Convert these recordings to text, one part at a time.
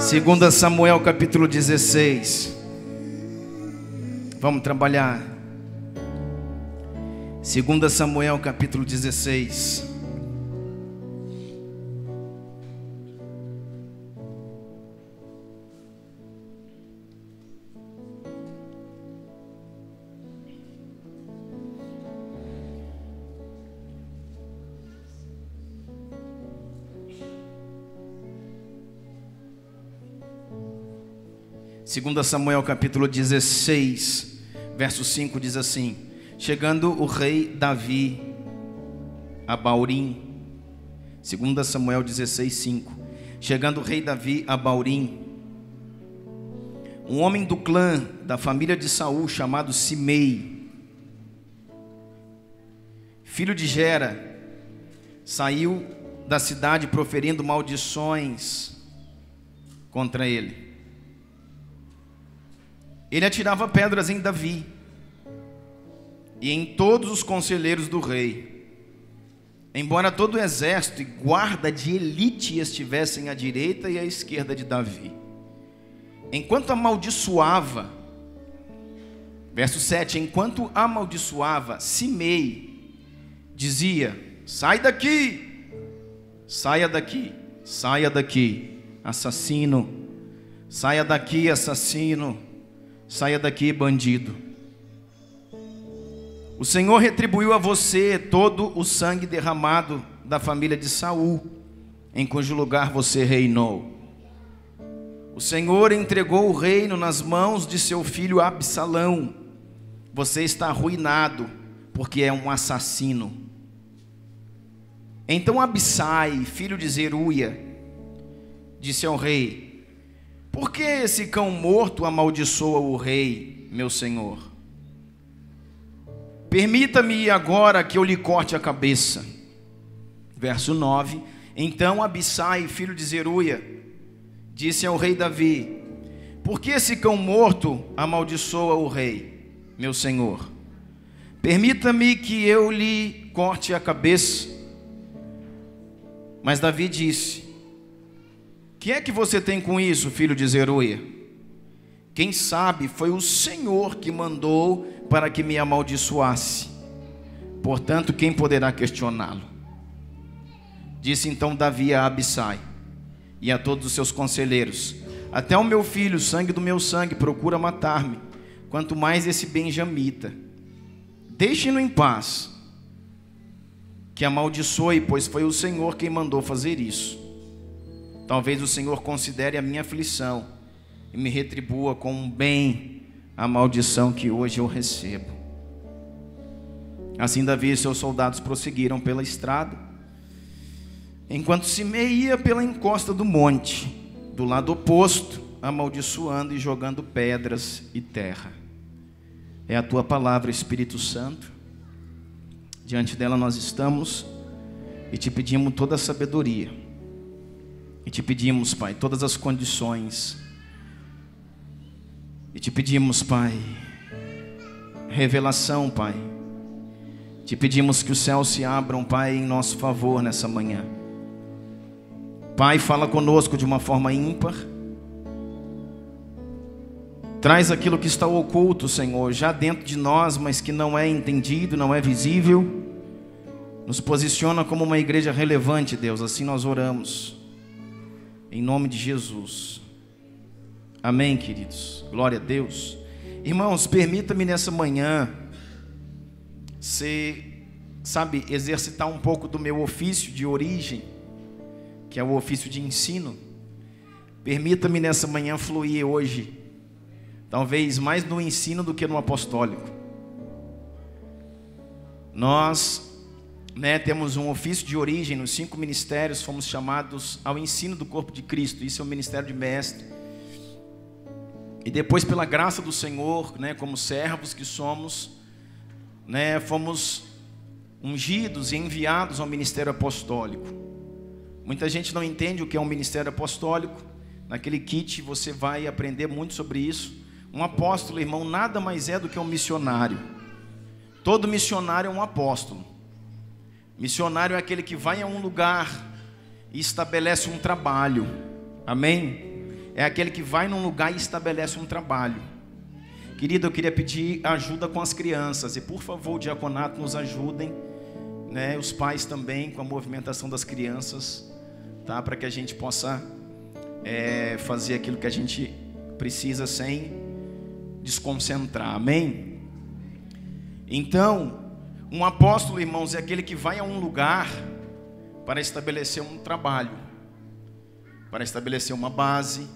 2 Samuel capítulo 16. Vamos trabalhar. 2 Samuel capítulo 16. Segunda Samuel capítulo 16, verso 5 diz assim: chegando o rei Davi a Baurim. 2 Samuel 16, 5. Chegando o rei Davi a Baurim, um homem do clã da família de Saul, chamado Simei, filho de Gera, saiu da cidade proferindo maldições contra ele. Ele atirava pedras em Davi e em todos os conselheiros do rei, embora todo o exército e guarda de elite estivessem à direita e à esquerda de Davi. Enquanto amaldiçoava, verso 7, enquanto amaldiçoava, Simei dizia: sai daqui, saia daqui, saia daqui, assassino, saia daqui, assassino, saia daqui, bandido. O Senhor retribuiu a você todo o sangue derramado da família de Saul, em cujo lugar você reinou. O Senhor entregou o reino nas mãos de seu filho Absalão. Você está arruinado, porque é um assassino. Então Abissai, filho de Zeruia, disse ao rei: por que esse cão morto amaldiçoa o rei, meu senhor? Permita-me agora que eu lhe corte a cabeça. Verso 9. Então Abissai, filho de Zeruia, disse ao rei Davi: por que esse cão morto amaldiçoa o rei, meu senhor? Permita-me que eu lhe corte a cabeça. Mas Davi disse: que é que você tem com isso, filho de Zeruia? Quem sabe foi o Senhor que mandou para que me amaldiçoasse. Portanto, quem poderá questioná-lo? Disse então Davi a Abissai e a todos os seus conselheiros: até o meu filho, sangue do meu sangue, procura matar-me, quanto mais esse benjamita. Deixe-no em paz, que amaldiçoe, pois foi o Senhor quem mandou fazer isso. Talvez o Senhor considere a minha aflição e me retribua com bem a maldição que hoje eu recebo. Assim Davi e seus soldados prosseguiram pela estrada, enquanto Simei ia pela encosta do monte, do lado oposto, amaldiçoando e jogando pedras e terra. É a tua palavra, Espírito Santo. Diante dela nós estamos e te pedimos toda a sabedoria. E te pedimos, Pai, todas as condições. E te pedimos, Pai, revelação, Pai. Te pedimos que os céus se abram, Pai, em nosso favor nessa manhã. Pai, fala conosco de uma forma ímpar. Traz aquilo que está oculto, Senhor, já dentro de nós, mas que não é entendido, não é visível. Nos posiciona como uma igreja relevante, Deus, assim nós oramos. Em nome de Jesus. Amém, queridos. Glória a Deus. Irmãos, permita-me nessa manhã exercitar um pouco do meu ofício de origem, que é o ofício de ensino. Permita-me nessa manhã fluir hoje, talvez mais no ensino do que no apostólico. Nós temos um ofício de origem, nos 5 ministérios fomos chamados ao ensino do corpo de Cristo. Isso é o ministério de mestre. E depois, pela graça do Senhor, como servos que somos, fomos ungidos e enviados ao ministério apostólico. Muita gente não entende o que é um ministério apostólico. Naquele kit você vai aprender muito sobre isso. Um apóstolo, irmão, nada mais é do que um missionário. Todo missionário é um apóstolo. Missionário é aquele que vai a um lugar e estabelece um trabalho. Amém? é aquele que vai num lugar e estabelece um trabalho. Querido, eu queria pedir ajuda com as crianças. E por favor, o diaconato nos ajudem, né? Os pais também, com a movimentação das crianças, tá? Para que a gente possa fazer aquilo que a gente precisa sem desconcentrar. Amém? Então, um apóstolo, irmãos, é aquele que vai a um lugar para estabelecer um trabalho, para estabelecer uma base,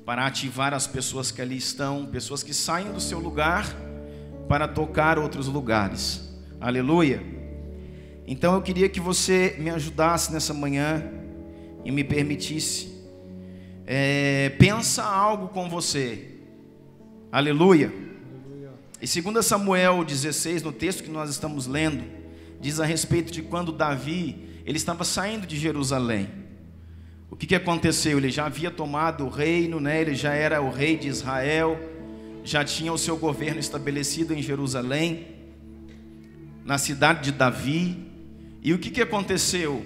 para ativar as pessoas que ali estão, pessoas que saem do seu lugar para tocar outros lugares. Aleluia. Então eu queria que você me ajudasse nessa manhã e me permitisse pensar algo com você. Aleluia. E 2 Samuel 16, no texto que nós estamos lendo, diz a respeito de quando Davi, ele estava saindo de Jerusalém. O que aconteceu? Ele já havia tomado o reino, né? Ele já era o rei de Israel, já tinha o seu governo estabelecido em Jerusalém, na cidade de Davi. E o que aconteceu?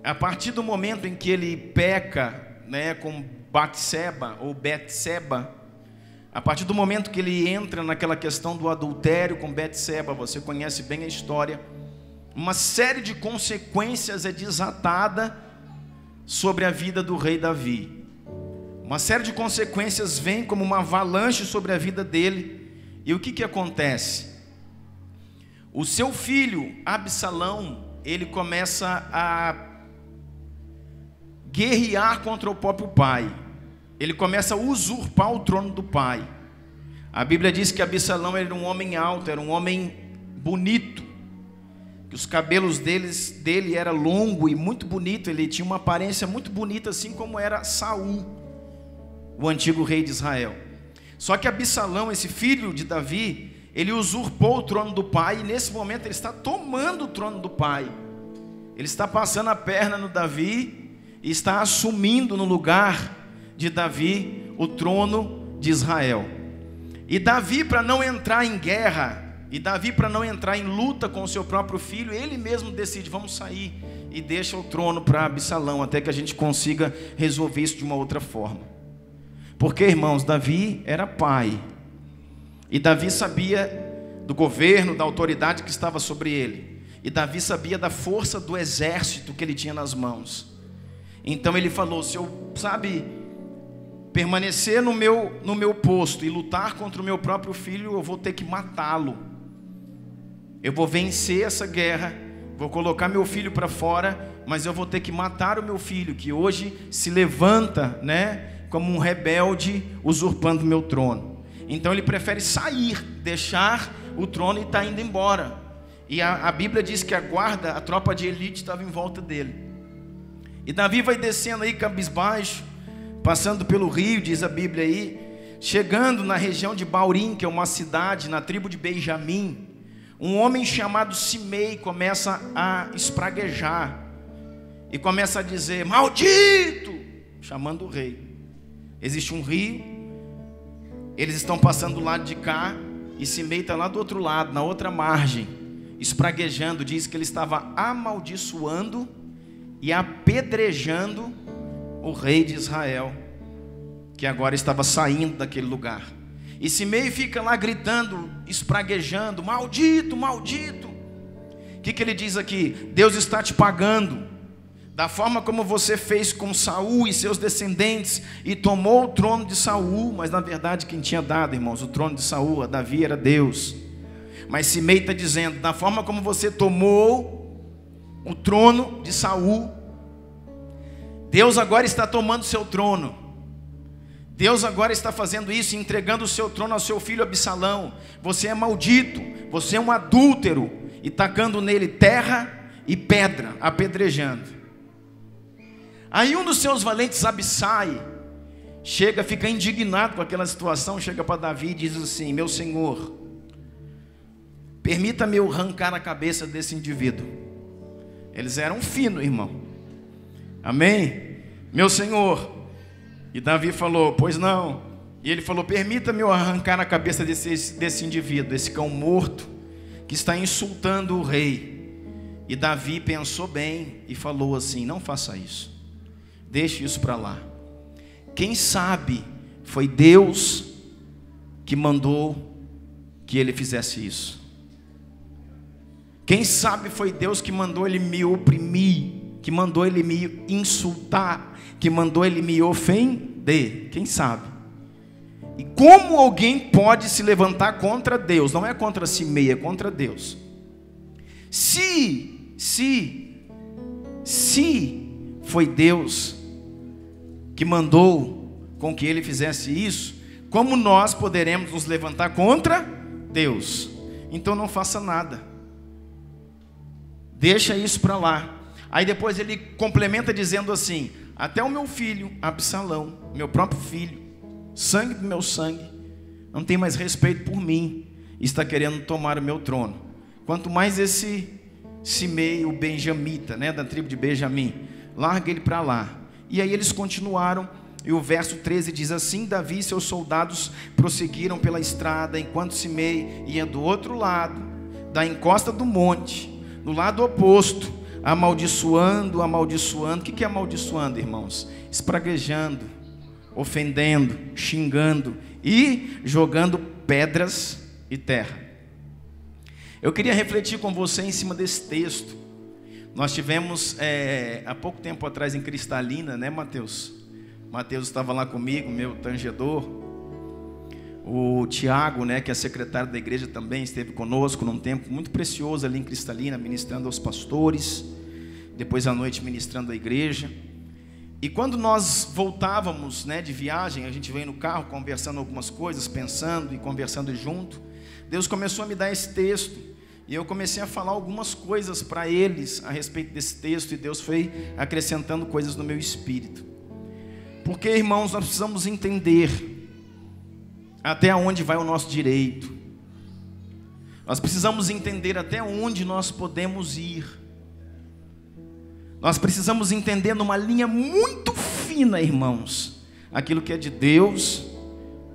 A partir do momento em que ele peca, né, com Batseba ou Betseba, a partir do momento que ele entra naquela questão do adultério com Betseba, você conhece bem a história, uma série de consequências é desatada sobre a vida do rei Davi. Uma série de consequências vem como uma avalanche sobre a vida dele. E o que acontece? O seu filho Absalão, ele começa a guerrear contra o próprio pai. Ele começa a usurpar o trono do pai. A Bíblia diz que Absalão era um homem alto, era um homem bonito, que os cabelos dele era longo e muito bonito. Ele tinha uma aparência muito bonita, assim como era Saul, o antigo rei de Israel. Só que Absalão, esse filho de Davi, ele usurpou o trono do pai, e nesse momento ele está tomando o trono do pai. Ele está passando a perna no Davi e está assumindo no lugar de Davi o trono de Israel. E Davi, para não entrar em guerra, e Davi, para não entrar em luta com o seu próprio filho, ele mesmo decide: vamos sair, e deixa o trono para Absalão, até que a gente consiga resolver isso de uma outra forma. Porque, irmãos, Davi era pai, e Davi sabia do governo, da autoridade que estava sobre ele, e Davi sabia da força do exército que ele tinha nas mãos. Então ele falou: se eu, permanecer no meu posto e lutar contra o meu próprio filho, eu vou ter que matá-lo. Eu vou vencer essa guerra, vou colocar meu filho para fora, mas eu vou ter que matar o meu filho, que hoje se levanta, né, como um rebelde, usurpando o meu trono. Então ele prefere sair, deixar o trono e está indo embora. E a Bíblia diz que a guarda, a tropa de elite, estava em volta dele. E Davi vai descendo aí cabisbaixo, passando pelo rio, diz a Bíblia aí, chegando na região de Baurim, que é uma cidade na tribo de Benjamim. Um homem chamado Simei começa a espraguejar e começa a dizer: maldito, chamando o rei. Existe um rio, eles estão passando do lado de cá, e Simei está lá do outro lado, na outra margem, espraguejando. Diz que ele estava amaldiçoando e apedrejando o rei de Israel, que agora estava saindo daquele lugar. E Simei fica lá gritando, espraguejando: maldito, maldito. O que ele diz aqui? Deus está te pagando da forma como você fez com Saul e seus descendentes, e tomou o trono de Saul. Mas na verdade quem tinha dado, irmãos, o trono de Saul a Davi era Deus. Mas Simei está dizendo: da forma como você tomou o trono de Saul, Deus agora está tomando seu trono. Deus agora está fazendo isso, entregando o seu trono ao seu filho Absalão. Você é maldito, você é um adúltero, e tacando nele terra e pedra, apedrejando. Aí um dos seus valentes, Abissai, chega, fica indignado com aquela situação, chega para Davi e diz assim: meu senhor, permita-me eu arrancar a cabeça desse indivíduo. Eles eram finos, irmão. Amém? Meu senhor. E Davi falou: pois não. E ele falou: permita-me eu arrancar a cabeça desse indivíduo, esse cão morto, que está insultando o rei. E Davi pensou bem e falou assim: não faça isso, deixe isso para lá. quem sabe foi Deus que mandou que ele fizesse isso. Quem sabe foi Deus que mandou ele me oprimir, que mandou ele me insultar, que mandou ele me ofender. Quem sabe? E como alguém pode se levantar contra Deus? Não é contra si mesmo, é contra Deus. Se foi Deus que mandou com que ele fizesse isso, como nós poderemos nos levantar contra Deus? Então não faça nada, deixa isso para lá. Aí depois ele complementa dizendo assim: até o meu filho Absalão, meu próprio filho, sangue do meu sangue, não tem mais respeito por mim, está querendo tomar o meu trono. Quanto mais esse Simei, o benjamita, né, da tribo de Benjamim, larga ele para lá. E aí eles continuaram, e o verso 13 diz assim: Davi e seus soldados prosseguiram pela estrada, enquanto Simei ia do outro lado, da encosta do monte, no lado oposto, amaldiçoando. O que é amaldiçoando, irmãos? Espraguejando, ofendendo, xingando e jogando pedras e terra. Eu queria refletir com você em cima desse texto. Nós tivemos há pouco tempo atrás em Cristalina, né, Mateus? Mateus estava lá comigo, meu tangedor. O Tiago, né, que é secretário da igreja, também esteve conosco num tempo muito precioso ali em Cristalina, ministrando aos pastores, depois à noite ministrando à igreja. E quando nós voltávamos, né, de viagem, a gente veio no carro conversando algumas coisas, pensando e conversando junto. Deus começou a me dar esse texto, e eu comecei a falar algumas coisas para eles a respeito desse texto, e Deus foi acrescentando coisas no meu espírito. Porque, irmãos, nós precisamos entender até onde vai o nosso direito. Nós precisamos entender até onde nós podemos ir. Nós precisamos entender numa linha muito fina, irmãos, aquilo que é de Deus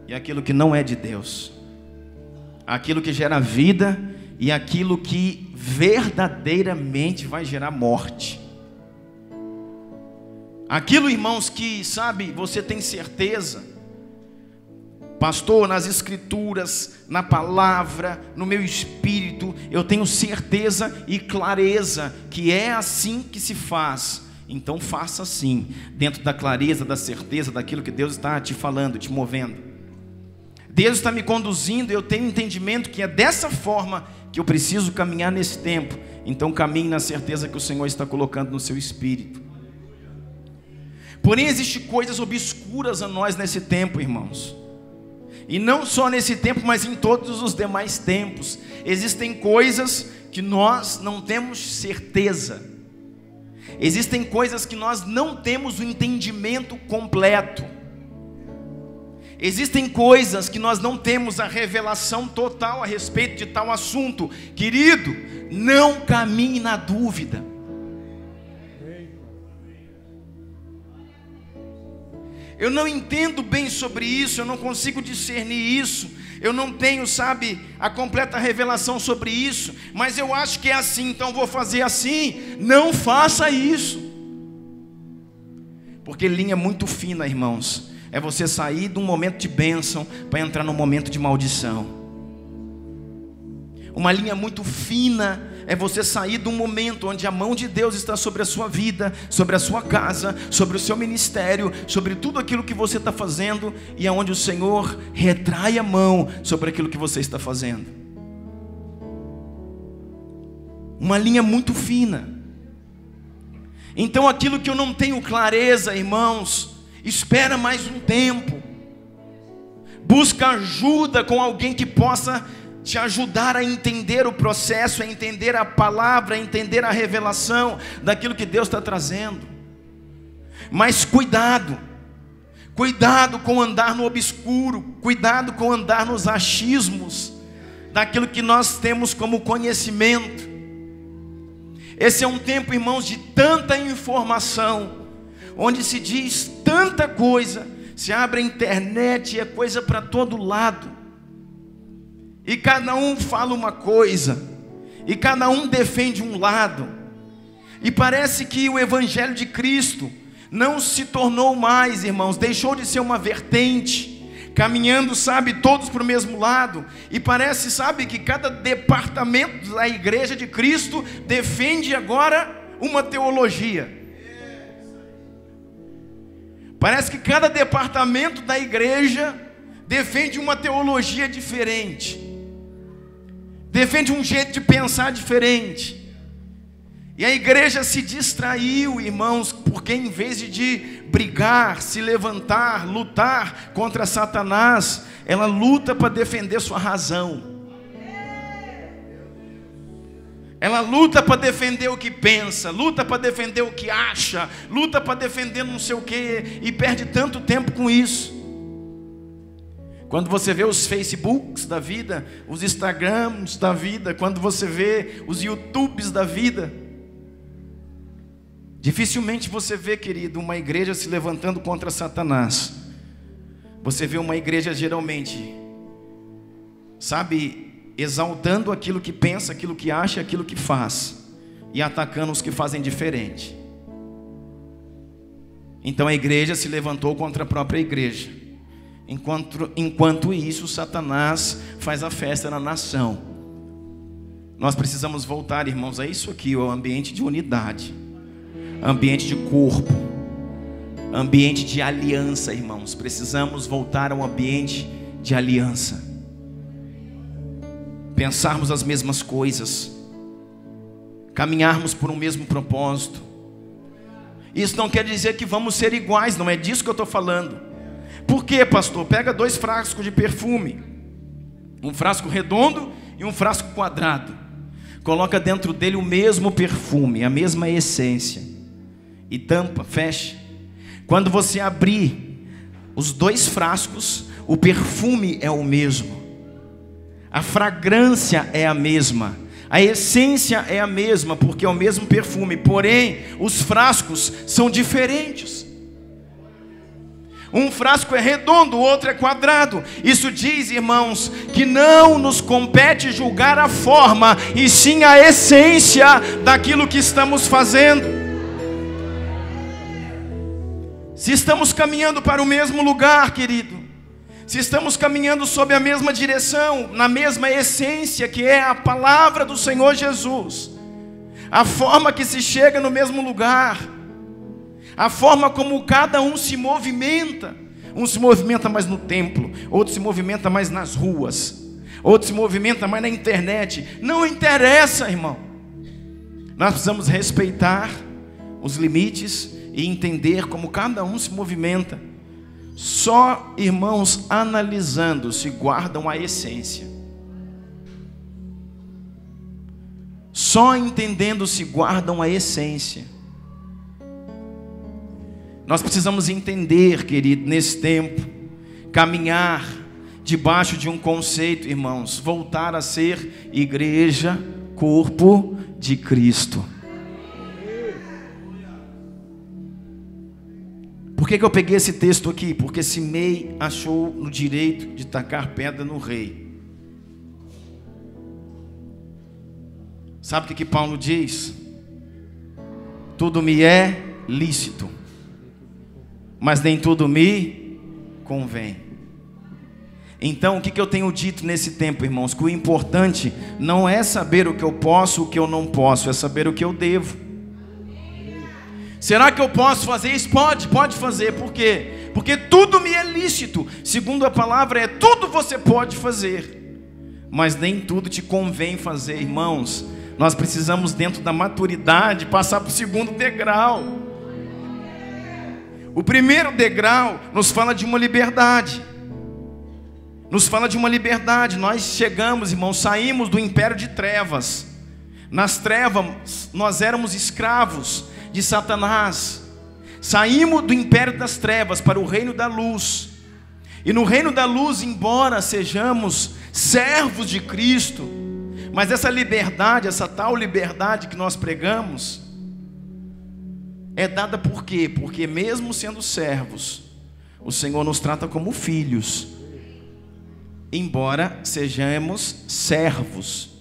e aquilo que não é de Deus. Aquilo que gera vida e aquilo que verdadeiramente vai gerar morte. Aquilo, irmãos, que, sabe, você tem certeza, pastor, nas escrituras, na palavra, no meu espírito, eu tenho certeza e clareza que é assim que se faz. Então faça assim, dentro da clareza, da certeza, daquilo que Deus está te falando, te movendo. Deus está me conduzindo, eu tenho entendimento que é dessa forma que eu preciso caminhar nesse tempo. Então caminhe na certeza que o Senhor está colocando no seu espírito. Porém, existem coisas obscuras a nós nesse tempo, irmãos. E não só nesse tempo, mas em todos os demais tempos. Existem coisas que nós não temos certeza. Existem coisas que nós não temos o entendimento completo. Existem coisas que nós não temos a revelação total a respeito de tal assunto. Querido, não caminhe na dúvida. Eu não entendo bem sobre isso, eu não consigo discernir isso, eu não tenho, sabe, a completa revelação sobre isso, mas eu acho que é assim, então vou fazer assim. Não faça isso. Porque linha muito fina, irmãos, é você sair de um momento de bênção para entrar num momento de maldição. Uma linha muito fina é você sair de um momento onde a mão de Deus está sobre a sua vida, sobre a sua casa, sobre o seu ministério, sobre tudo aquilo que você está fazendo, e aonde o Senhor retrai a mão sobre aquilo que você está fazendo. Uma linha muito fina. Então aquilo que eu não tenho clareza, irmãos, espera mais um tempo. Busca ajuda com alguém que possa te ajudar a entender o processo, a entender a palavra, a entender a revelação daquilo que Deus está trazendo. Mas cuidado com andar no obscuro, cuidado com andar nos achismos daquilo que nós temos como conhecimento. Esse é um tempo, irmãos, de tanta informação, onde se diz tanta coisa, se abre a internet e é coisa para todo lado. E cada um fala uma coisa, e cada um defende um lado, e parece que o Evangelho de Cristo não se tornou mais, irmãos, deixou de ser uma vertente, caminhando, sabe, todos para o mesmo lado, e parece, sabe, que cada departamento da igreja de Cristo defende agora uma teologia. Parece que cada departamento da igreja defende uma teologia diferente, defende um jeito de pensar diferente. E a igreja se distraiu, irmãos, porque em vez de brigar, se levantar, lutar contra Satanás, ela luta para defender sua razão. Ela luta para defender o que pensa, luta para defender o que acha, luta para defender não sei o que, e perde tanto tempo com isso. Quando você vê os Facebooks da vida, os Instagrams da vida, quando você vê os YouTubes da vida, dificilmente você vê, querido, uma igreja se levantando contra Satanás. Você vê uma igreja geralmente, sabe, exaltando aquilo que pensa, aquilo que acha, aquilo que faz, e atacando os que fazem diferente. Então a igreja se levantou contra a própria igreja. Enquanto isso, Satanás faz a festa na nação. Nós precisamos voltar, irmãos, a isso aqui, o ambiente de unidade, ambiente de corpo, ambiente de aliança, irmãos. Precisamos voltar a um ambiente de aliança, pensarmos as mesmas coisas, caminharmos por um mesmo propósito. Isso não quer dizer que vamos ser iguais, não é disso que eu estou falando. Por quê, pastor? Pega 2 frascos de perfume, um frasco redondo e um frasco quadrado, coloca dentro dele o mesmo perfume, a mesma essência, e tampa, fecha. Quando você abrir os 2 frascos, o perfume é o mesmo, a fragrância é a mesma, a essência é a mesma, porque é o mesmo perfume, porém os frascos são diferentes. Um frasco é redondo, o outro é quadrado. Isso diz, irmãos, que não nos compete julgar a forma, e sim a essência daquilo que estamos fazendo. Se estamos caminhando para o mesmo lugar, querido, se estamos caminhando sob a mesma direção, na mesma essência que é a palavra do Senhor Jesus, a forma que se chega no mesmo lugar, a forma como cada um se movimenta. Um se movimenta mais no templo, outro se movimenta mais nas ruas, outro se movimenta mais na internet. Não interessa, irmão. Nós precisamos respeitar os limites e entender como cada um se movimenta. Só, irmãos, analisando se guardam a essência. Só entendendo se guardam a essência. Nós precisamos entender, querido, nesse tempo, caminhar debaixo de um conceito, irmãos, voltar a ser igreja, corpo de Cristo. Por que eu peguei esse texto aqui? Porque Simei achou no direito de tacar pedra no rei. Sabe o que Paulo diz? Tudo me é lícito, mas nem tudo me convém. Então, o que eu tenho dito nesse tempo, irmãos? Que o importante não é saber o que eu posso, o que eu não posso, é saber o que eu devo. Será que eu posso fazer isso? Pode fazer. Por quê? Porque tudo me é lícito. Segundo a palavra, tudo você pode fazer, mas nem tudo te convém fazer, irmãos. Nós precisamos, dentro da maturidade, passar para o segundo degrau. O primeiro degrau nos fala de uma liberdade. Nos fala de uma liberdade. Nós chegamos, irmãos, saímos do império de trevas. Nas trevas nós éramos escravos de Satanás. Saímos do império das trevas para o reino da luz. E no reino da luz, embora sejamos servos de Cristo, mas essa liberdade, essa tal liberdade que nós pregamos, é dada por quê? Porque mesmo sendo servos, o Senhor nos trata como filhos, embora sejamos servos.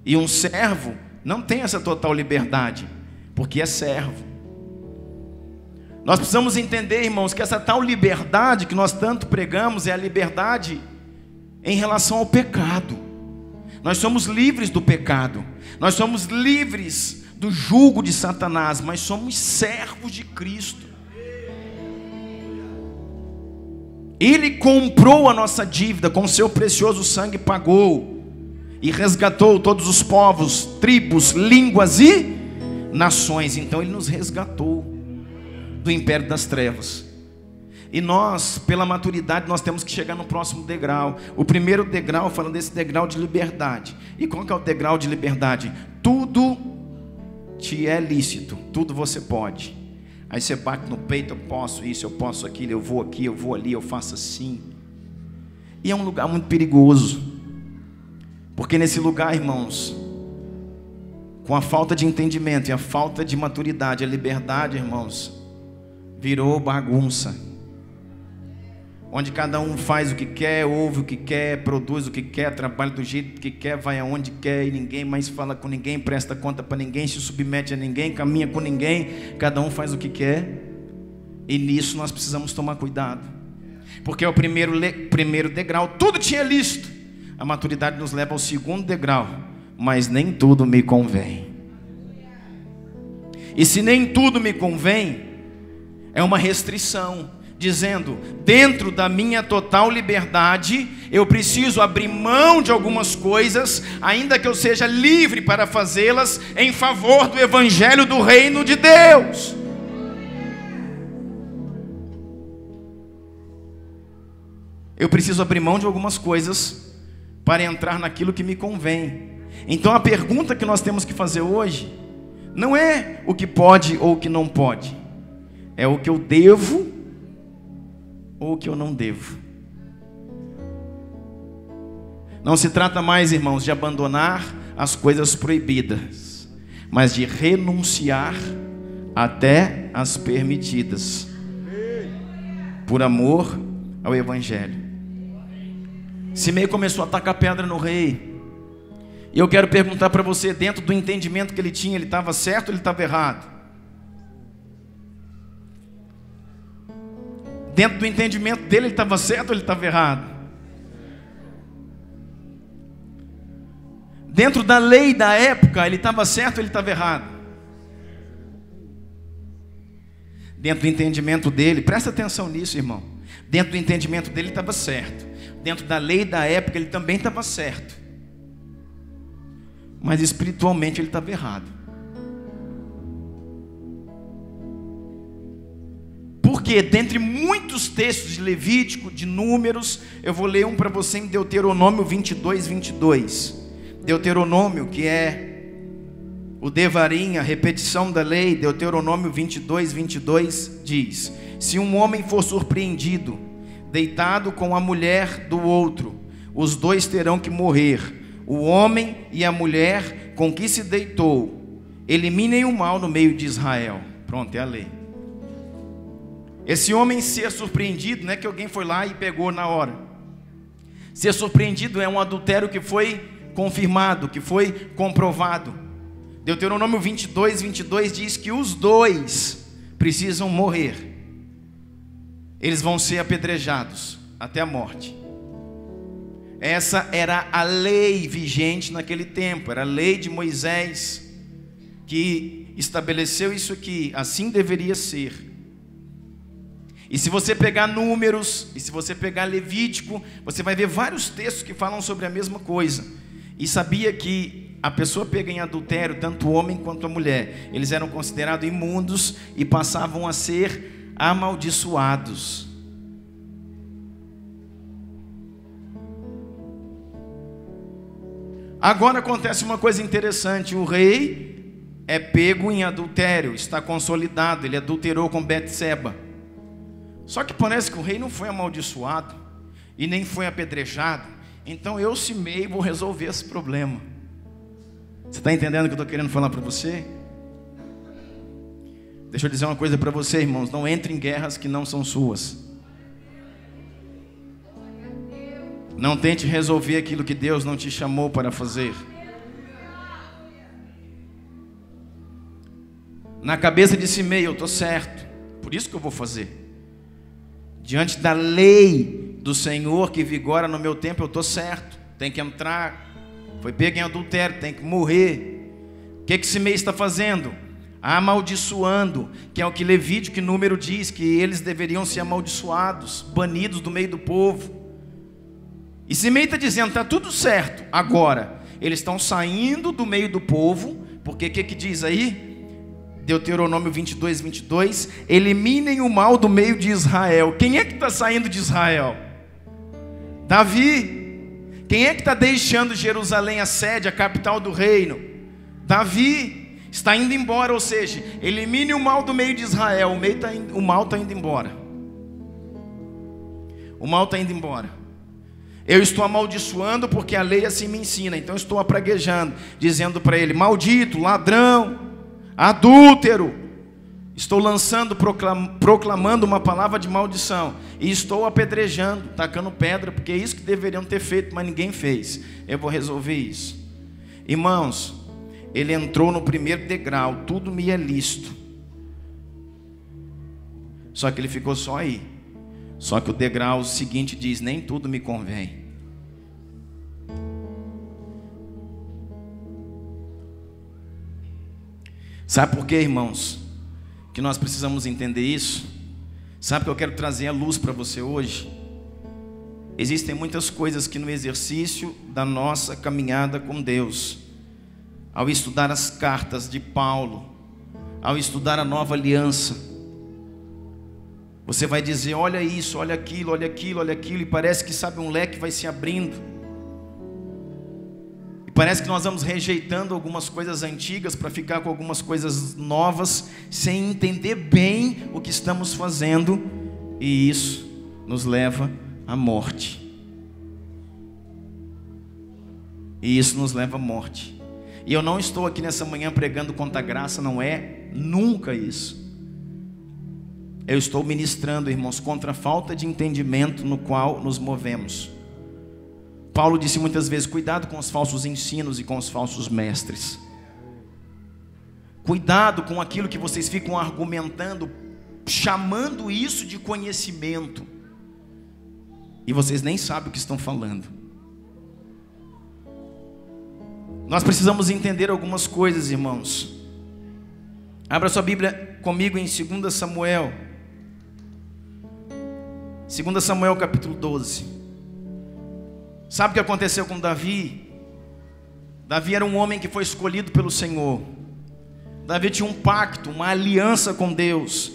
E um servo não tem essa total liberdade, porque é servo. Nós precisamos entender, irmãos, que essa tal liberdade que nós tanto pregamos é a liberdade em relação ao pecado. Nós somos livres do pecado, nós somos livres do jugo de Satanás, mas somos servos de Cristo. Ele comprou a nossa dívida, com seu precioso sangue pagou e resgatou todos os povos, tribos, línguas e nações. Então Ele nos resgatou do império das trevas. E nós, pela maturidade, nós temos que chegar no próximo degrau. O primeiro degrau, falando desse degrau de liberdade. E qual que é o degrau de liberdade? Tudo te é lícito, tudo você pode. Aí você bate no peito, eu posso isso, eu posso aquilo, eu vou aqui, eu vou ali, eu faço assim. E é um lugar muito perigoso, porque nesse lugar, irmãos, com a falta de entendimento e a falta de maturidade, a liberdade, irmãos, virou bagunça, onde cada um faz o que quer, ouve o que quer, produz o que quer, trabalha do jeito que quer, vai aonde quer, e ninguém mais fala com ninguém, presta conta para ninguém, se submete a ninguém, caminha com ninguém, cada um faz o que quer. E nisso nós precisamos tomar cuidado, porque é o primeiro degrau, tudo tinha lícito. A maturidade nos leva ao segundo degrau, mas nem tudo me convém. E se nem tudo me convém, é uma restrição, dizendo, dentro da minha total liberdade, eu preciso abrir mão de algumas coisas, ainda que eu seja livre para fazê-las, em favor do evangelho do reino de Deus. Eu preciso abrir mão de algumas coisas para entrar naquilo que me convém. Então a pergunta que nós temos que fazer hoje não é o que pode ou o que não pode, é o que eu devo ou o que eu não devo. Não se trata mais, irmãos, de abandonar as coisas proibidas, mas de renunciar até as permitidas, por amor ao evangelho. Simei começou a tacar pedra no rei. E eu quero perguntar para você, dentro do entendimento que ele tinha, ele estava certo ou ele estava errado? Dentro do entendimento dele, ele estava certo ou ele estava errado? Dentro da lei da época, ele estava certo ou ele estava errado? Dentro do entendimento dele, presta atenção nisso, irmão. Dentro do entendimento dele, ele estava certo. Dentro da lei da época, ele também estava certo. Mas espiritualmente, ele estava errado. Porque dentre muitos textos de Levítico, de Números, eu vou ler um para você em Deuteronômio 22, 22. Deuteronômio, que é o Devarim, a repetição da lei. Deuteronômio 22, 22 diz: se um homem for surpreendido deitado com a mulher do outro, os dois terão que morrer, o homem e a mulher com que se deitou. Eliminem o mal no meio de Israel. Pronto, é a lei. Esse homem ser surpreendido não é que alguém foi lá e pegou na hora. Ser surpreendido é um adultério que foi confirmado, que foi comprovado. Deuteronômio 22, 22 diz que os dois precisam morrer. Eles vão ser apedrejados até a morte. Essa era a lei vigente naquele tempo, era a lei de Moisés que estabeleceu isso aqui, assim deveria ser. E se você pegar Números, e se você pegar Levítico, você vai ver vários textos que falam sobre a mesma coisa. E sabia que a pessoa pega em adultério, tanto o homem quanto a mulher, eles eram considerados imundos e passavam a ser amaldiçoados. Agora acontece uma coisa interessante, o rei é pego em adultério, está consolidado, ele adulterou com Betseba. Só que parece que o rei não foi amaldiçoado e nem foi apedrejado. Então eu, Simei, vou resolver esse problema. Você está entendendo o que eu estou querendo falar para você? Deixa eu dizer uma coisa para você, irmãos. Não entre em guerras que não são suas. Não tente resolver aquilo que Deus não te chamou para fazer. Na cabeça de Simei, eu estou certo. por isso que eu vou fazer. Diante da lei do Senhor que vigora no meu tempo, eu estou certo. Tem que entrar, foi pego em adultério, tem que morrer. O que esse mês está fazendo? Amaldiçoando, que é o que Levítico e Número diz, que eles deveriam ser amaldiçoados, banidos do meio do povo. E Simei está dizendo, está tudo certo. Agora, eles estão saindo do meio do povo, porque o que diz aí? Deuteronômio 22, 22, eliminem o mal do meio de Israel. Quem é que está saindo de Israel? Davi. Quem é que está deixando Jerusalém a sede, a capital do reino? Davi. Está indo embora, ou seja, elimine o mal do meio de Israel. O mal está indo embora. O mal está indo embora. Eu estou amaldiçoando porque a lei assim me ensina. Então estou apraguejando, dizendo para ele, maldito, ladrão, adúltero. Estou lançando, proclamando uma palavra de maldição. E estou apedrejando, tacando pedra, porque é isso que deveriam ter feito, mas ninguém fez. Eu vou resolver isso. Irmãos, ele entrou no primeiro degrau, tudo me é lícito. Só que ele ficou só aí. Só que o degrau seguinte diz, nem tudo me convém. Sabe por quê, irmãos, que nós precisamos entender isso? Sabe que eu quero trazer a luz para você hoje? Existem muitas coisas que no exercício da nossa caminhada com Deus, ao estudar as cartas de Paulo, ao estudar a nova aliança, você vai dizer, olha isso, olha aquilo, olha aquilo, olha aquilo, e parece que, sabe, um leque vai se abrindo. E parece que nós vamos rejeitando algumas coisas antigas para ficar com algumas coisas novas, sem entender bem o que estamos fazendo, e isso nos leva à morte. E isso nos leva à morte. E eu não estou aqui nessa manhã pregando contra a graça, não é nunca isso. Eu estou ministrando, irmãos, contra a falta de entendimento no qual nos movemos. Paulo disse muitas vezes, cuidado com os falsos ensinos e com os falsos mestres. Cuidado com aquilo que vocês ficam argumentando, chamando isso de conhecimento. E vocês nem sabem o que estão falando. Nós precisamos entender algumas coisas, irmãos. Abra sua Bíblia comigo em 2 Samuel. 2 Samuel capítulo 12. Sabe o que aconteceu com Davi? Davi era um homem que foi escolhido pelo Senhor. Davi tinha um pacto, uma aliança com Deus.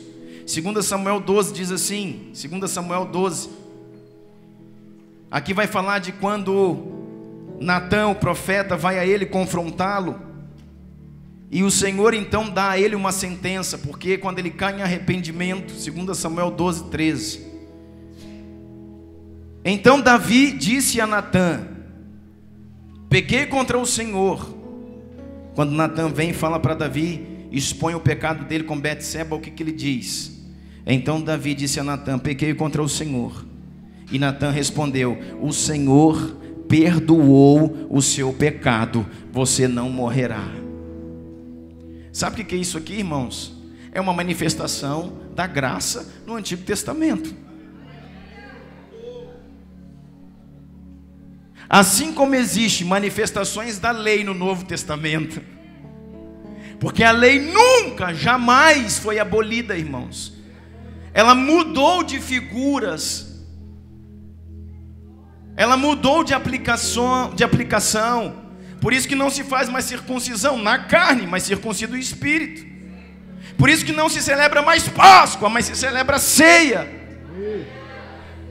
2 Samuel 12 diz assim, 2 Samuel 12. Aqui vai falar de quando Natã, o profeta, vai a ele confrontá-lo. E o Senhor então dá a ele uma sentença, porque quando ele cai em arrependimento, 2 Samuel 12, 13. Então Davi disse a Natã, pequei contra o Senhor. Quando Natã vem e fala para Davi, expõe o pecado dele com Betseba, o que ele diz? Então Davi disse a Natã, pequei contra o Senhor. E Natã respondeu, o Senhor perdoou o seu pecado, você não morrerá. Sabe o que é isso aqui, irmãos? É uma manifestação da graça no Antigo Testamento. Assim como existem manifestações da lei no Novo Testamento, porque a lei nunca, jamais foi abolida, irmãos. Ela mudou de figuras, ela mudou de aplicação. Por isso que não se faz mais circuncisão na carne, mas circuncida o espírito. Por isso que não se celebra mais Páscoa, mas se celebra ceia.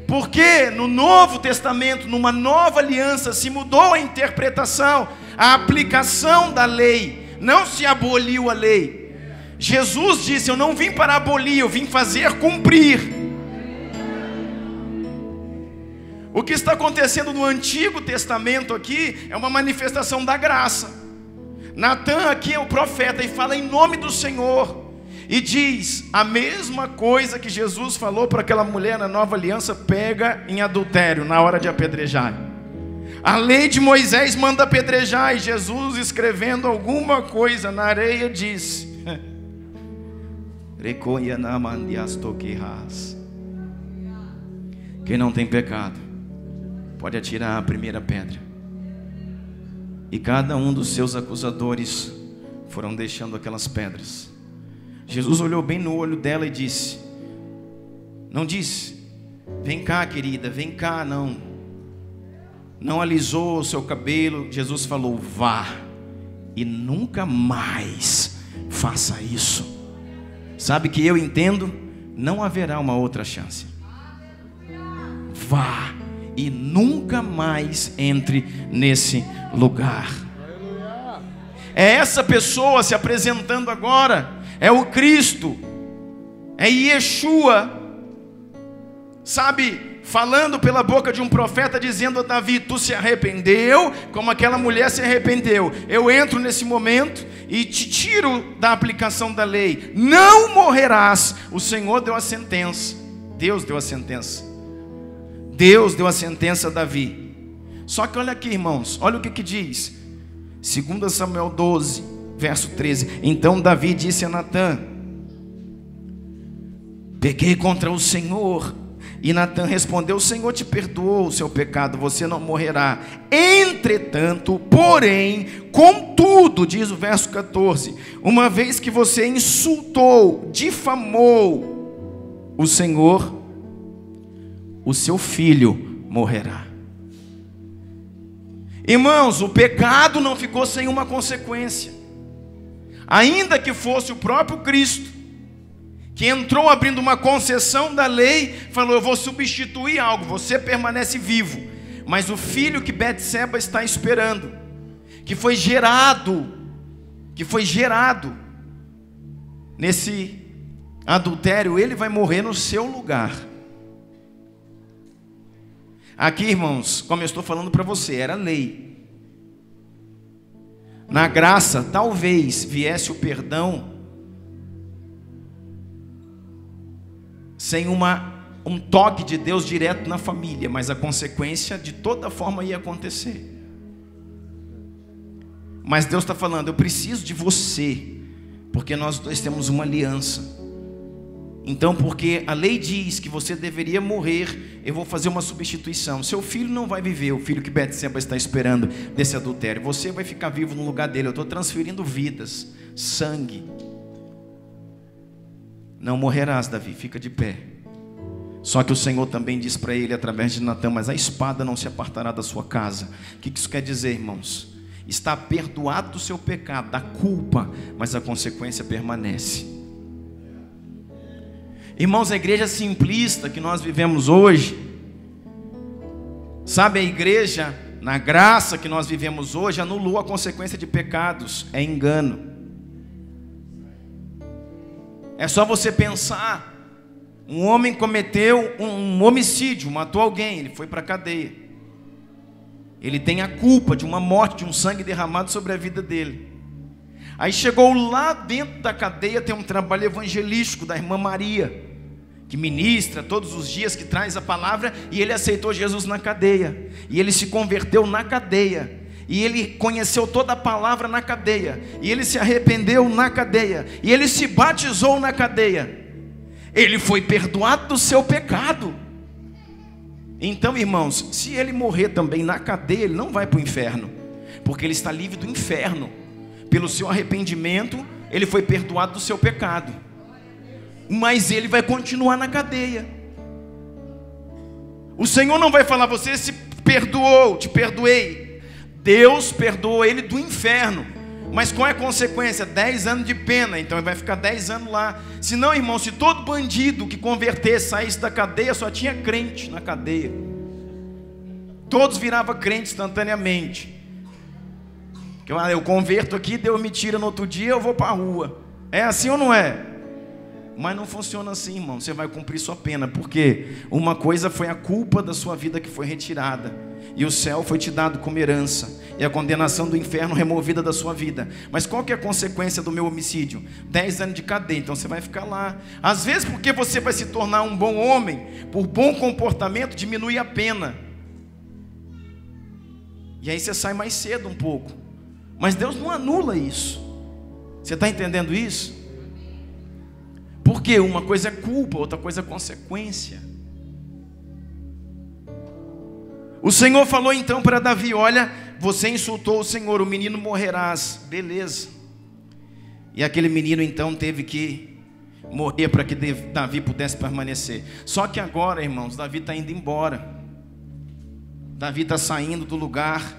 Porque no Novo Testamento, numa nova aliança, se mudou a interpretação, a aplicação da lei. Não se aboliu a lei. Jesus disse, eu não vim para abolir, eu vim fazer cumprir. O que está acontecendo no Antigo Testamento aqui é uma manifestação da graça. Natã aqui é o profeta e fala em nome do Senhor. E diz a mesma coisa que Jesus falou para aquela mulher na nova aliança, pega em adultério na hora de apedrejar. A lei de Moisés manda apedrejar, e Jesus, escrevendo alguma coisa na areia, disse, Quem não tem pecado pode atirar a primeira pedra. E cada um dos seus acusadores foram deixando aquelas pedras. Jesus olhou bem no olho dela e disse, não disse, vem cá querida, vem cá, não alisou o seu cabelo. Jesus falou, vá e nunca mais faça isso. Sabe que eu entendo, não haverá uma outra chance. Vá e nunca mais entre nesse lugar. É essa pessoa se apresentando agora, é o Cristo, é Yeshua, sabe, falando pela boca de um profeta, dizendo a Davi, tu se arrependeu, como aquela mulher se arrependeu. Eu entro nesse momento e te tiro da aplicação da lei, não morrerás. O Senhor deu a sentença, Deus deu a sentença, Deus deu a sentença a Davi. Só que olha aqui, irmãos, olha o que diz 2 Samuel 12, verso 13. Então Davi disse a Natã, pequei contra o Senhor. E Natã respondeu, o Senhor te perdoou o seu pecado, você não morrerá. Entretanto, porém, contudo, diz o verso 14, uma vez que você insultou, difamou o Senhor, o seu filho morrerá. Irmãos, o pecado não ficou sem uma consequência. Ainda que fosse o próprio Cristo, que entrou abrindo uma concessão da lei, falou, eu vou substituir algo, você permanece vivo. Mas o filho que Betseba está esperando, que foi gerado nesse adultério, ele vai morrer no seu lugar. Aqui, irmãos, como eu estou falando para você, era lei. Na graça, talvez viesse o perdão sem um toque de Deus direto na família, mas a consequência de toda forma ia acontecer. Mas Deus está falando, eu preciso de você, porque nós dois temos uma aliança. Então, porque a lei diz que você deveria morrer, eu vou fazer uma substituição. Seu filho não vai viver, o filho que Betseba está esperando desse adultério. Você vai ficar vivo no lugar dele. Eu estou transferindo vidas, sangue. Não morrerás, Davi, fica de pé. Só que o Senhor também diz para ele através de Natã, mas a espada não se apartará da sua casa. O que isso quer dizer, irmãos? Está perdoado do seu pecado, da culpa, mas a consequência permanece. Irmãos, a igreja simplista que nós vivemos hoje, sabe, a igreja, na graça que nós vivemos hoje, anulou a consequência de pecados, é engano. É só você pensar, um homem cometeu um homicídio, matou alguém, ele foi para a cadeia. Ele tem a culpa de uma morte, de um sangue derramado sobre a vida dele. Aí chegou lá dentro da cadeia, tem um trabalho evangelístico da irmã Maria, que ministra todos os dias, que traz a palavra, e ele aceitou Jesus na cadeia, e ele se converteu na cadeia, e ele conheceu toda a palavra na cadeia, e ele se arrependeu na cadeia, e ele se batizou na cadeia. Ele foi perdoado do seu pecado. Então, irmãos, se ele morrer também na cadeia, ele não vai para o inferno, porque ele está livre do inferno. Pelo seu arrependimento, ele foi perdoado do seu pecado, mas ele vai continuar na cadeia. O Senhor não vai falar, você se perdoou, te perdoei. Deus perdoou ele do inferno, mas qual é a consequência? 10 anos de pena. Então ele vai ficar 10 anos lá. Se não, irmão, se todo bandido que convertesse, saísse da cadeia, só tinha crente na cadeia, todos viravam crente instantaneamente. Eu converto aqui, Deus me tira no outro dia, eu vou para a rua. É assim ou não é? Mas não funciona assim, irmão. Você vai cumprir sua pena, porque uma coisa foi a culpa da sua vida que foi retirada, e o céu foi te dado como herança, e a condenação do inferno removida da sua vida. Mas qual que é a consequência do meu homicídio? 10 anos de cadeia. Então você vai ficar lá. Às vezes, porque você vai se tornar um bom homem, por bom comportamento, diminui a pena, e aí você sai mais cedo um pouco. Mas Deus não anula isso. Você está entendendo isso? Por Porque uma coisa é culpa, outra coisa é consequência. O Senhor falou então para Davi: olha, você insultou o Senhor, o menino morrerás. Beleza. E aquele menino então teve que morrer para que Davi pudesse permanecer. Só que agora, irmãos, Davi está indo embora. Davi está saindo do lugar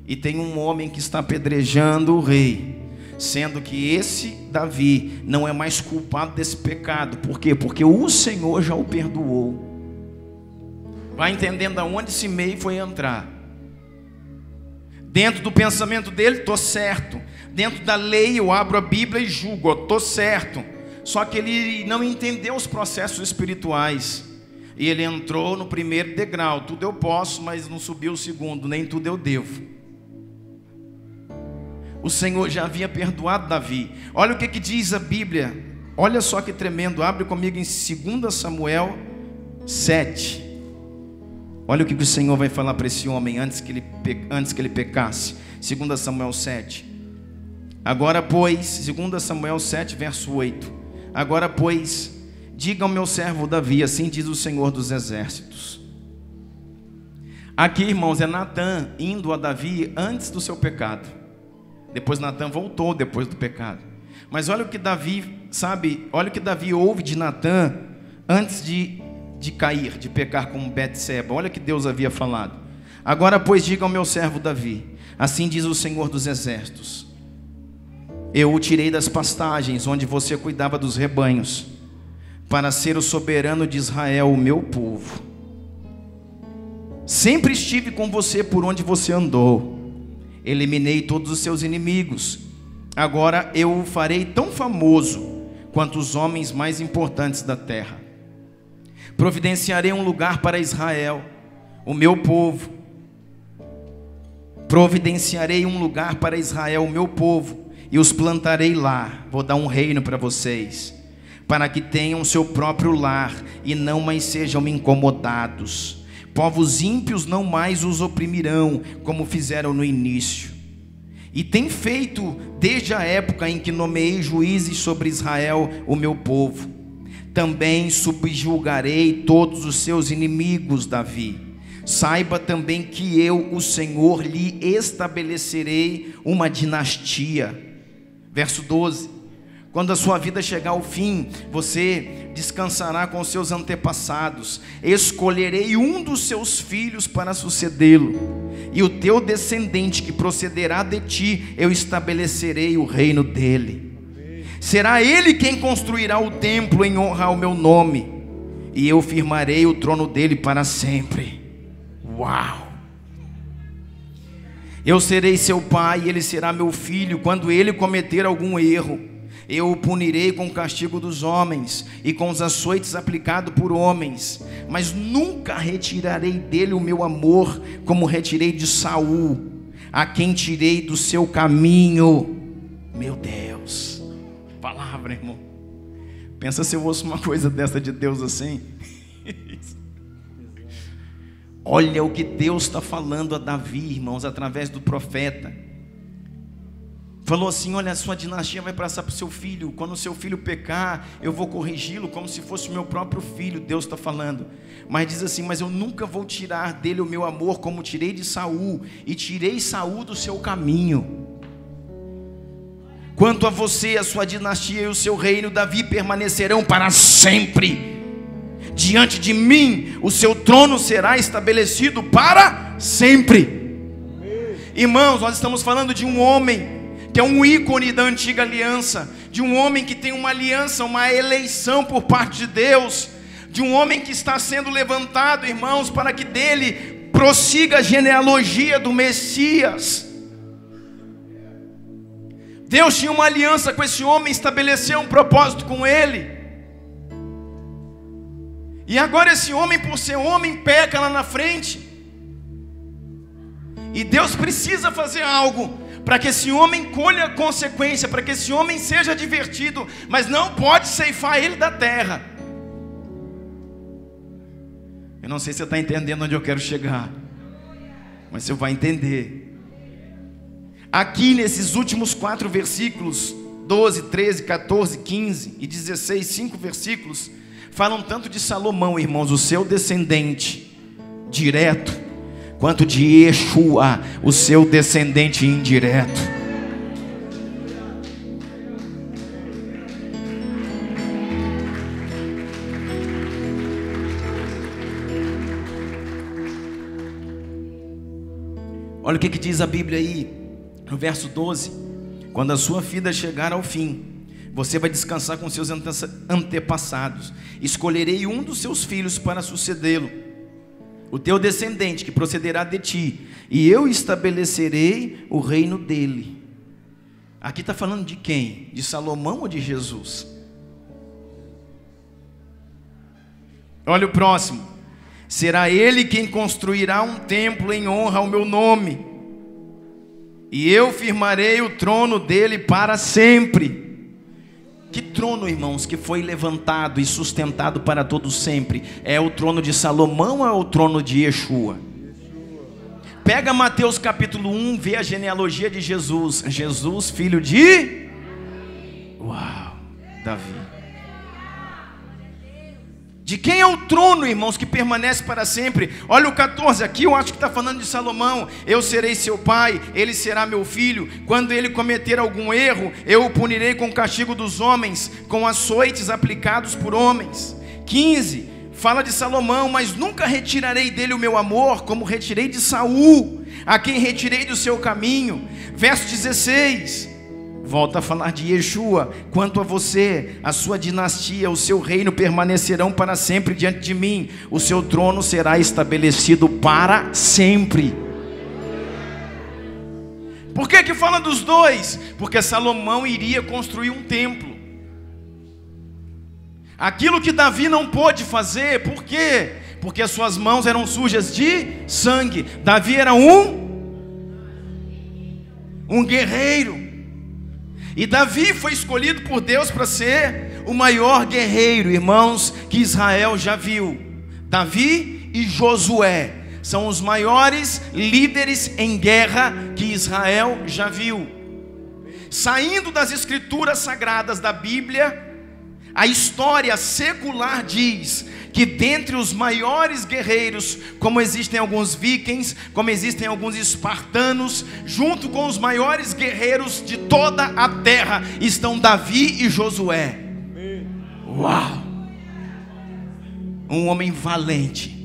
e tem um homem que está apedrejando o rei, sendo que esse Davi não é mais culpado desse pecado. Por quê? Porque o Senhor já o perdoou. Vai entendendo aonde esse meio foi entrar. Dentro do pensamento dele, estou certo. Dentro da lei, eu abro a Bíblia e julgo, estou certo. Só que ele não entendeu os processos espirituais. E ele entrou no primeiro degrau: tudo eu posso, mas não subiu o segundo, nem tudo eu devo. O Senhor já havia perdoado Davi. Olha o que diz a Bíblia. Olha só que tremendo. Abre comigo em 2 Samuel 7. Olha o que o Senhor vai falar para esse homem antes que ele pecasse. 2 Samuel 7. Agora pois, 2 Samuel 7, verso 8. Agora pois, diga ao meu servo Davi: assim diz o Senhor dos exércitos. Aqui, irmãos, é Natã indo a Davi antes do seu pecado. Depois Natã voltou depois do pecado. Mas olha o que Davi, olha o que Davi ouve de Natã antes de cair, de pecar com Betseba. Olha o que Deus havia falado. Agora pois diga ao meu servo Davi: assim diz o Senhor dos exércitos: eu o tirei das pastagens onde você cuidava dos rebanhos, para ser o soberano de Israel, o meu povo. Sempre estive com você por onde você andou. Eliminei todos os seus inimigos. Agora eu o farei tão famoso quanto os homens mais importantes da terra. Providenciarei um lugar para Israel, o meu povo. Providenciarei um lugar para Israel, o meu povo, e os plantarei lá. Vou dar um reino para vocês, para que tenham seu próprio lar e não mais sejam incomodados. Povos ímpios não mais os oprimirão, como fizeram no início. E tem feito desde a época em que nomeei juízes sobre Israel, o meu povo. Também subjugarei todos os seus inimigos, Davi. Saiba também que eu, o Senhor, lhe estabelecerei uma dinastia. Verso 12. Quando a sua vida chegar ao fim, você descansará com os seus antepassados. Escolherei um dos seus filhos para sucedê-lo, e o teu descendente que procederá de ti, eu estabelecerei o reino dele. Será ele quem construirá o templo em honra ao meu nome, e eu firmarei o trono dele para sempre. Uau! Eu serei seu pai e ele será meu filho. Quando ele cometer algum erro, eu o punirei com o castigo dos homens e com os açoites aplicados por homens, mas nunca retirarei dele o meu amor, como retirei de Saul, a quem tirei do seu caminho. Meu Deus, palavra, irmão. Pensa se eu ouço uma coisa dessa de Deus assim. Olha o que Deus está falando a Davi, irmãos, através do profeta. Falou assim: olha, a sua dinastia vai passar para o seu filho. Quando o seu filho pecar, eu vou corrigi-lo como se fosse o meu próprio filho. Deus está falando. Mas diz assim: mas eu nunca vou tirar dele o meu amor, como tirei de Saul, e tirei Saul do seu caminho. Quanto a você, a sua dinastia e o seu reino, Davi, permanecerão para sempre. Diante de mim, o seu trono será estabelecido para sempre. Irmãos, nós estamos falando de um homem que é um ícone da antiga aliança, de um homem que tem uma aliança, uma eleição por parte de Deus, de um homem que está sendo levantado, irmãos, para que dele prossiga a genealogia do Messias. Deus tinha uma aliança com esse homem, estabeleceu um propósito com ele. E agora esse homem, por ser homem, peca lá na frente. E Deus precisa fazer algo para que esse homem colha a consequência, para que esse homem seja divertido, mas não pode ceifar ele da terra. Eu não sei se você está entendendo onde eu quero chegar, mas você vai entender. Aqui nesses últimos 4 versículos 12, 13, 14, 15 e 16, 5 versículos, falam tanto de Salomão, irmãos, o seu descendente direto, quanto de Yeshua, o seu descendente indireto. Olha o que diz a Bíblia aí, no verso 12: quando a sua vida chegar ao fim, você vai descansar com seus antepassados. Escolherei um dos seus filhos para sucedê-lo, o teu descendente que procederá de ti, e eu estabelecerei o reino dele. Aqui está falando de quem? De Salomão ou de Jesus? Olha o próximo: será ele quem construirá um templo em honra ao meu nome, e eu firmarei o trono dele para sempre. Que trono, irmãos, que foi levantado e sustentado para todo sempre? É o trono de Salomão ou é o trono de Yeshua? Pega Mateus capítulo 1, vê a genealogia de Jesus. Jesus, filho de... Uau, Davi. De quem é o trono, irmãos, que permanece para sempre? Olha o 14, aqui eu acho que está falando de Salomão. Eu serei seu pai, ele será meu filho. Quando ele cometer algum erro, eu o punirei com o castigo dos homens, com açoites aplicados por homens. 15, fala de Salomão: mas nunca retirarei dele o meu amor, como retirei de Saul, a quem retirei do seu caminho. Verso 16, volta a falar de Yeshua: quanto a você, a sua dinastia, o seu reino permanecerão para sempre diante de mim, o seu trono será estabelecido para sempre. Por que fala dos dois? Porque Salomão iria construir um templo. Aquilo que Davi não pôde fazer, por quê? Porque as suas mãos eram sujas de sangue. Davi era um guerreiro. E Davi foi escolhido por Deus para ser o maior guerreiro, irmãos, que Israel já viu. Davi e Josué são os maiores líderes em guerra que Israel já viu. Saindo das escrituras sagradas da Bíblia, a história secular diz que dentre os maiores guerreiros, como existem alguns vikings, como existem alguns espartanos, junto com os maiores guerreiros de toda a terra, estão Davi e Josué. Uau! Um homem valente.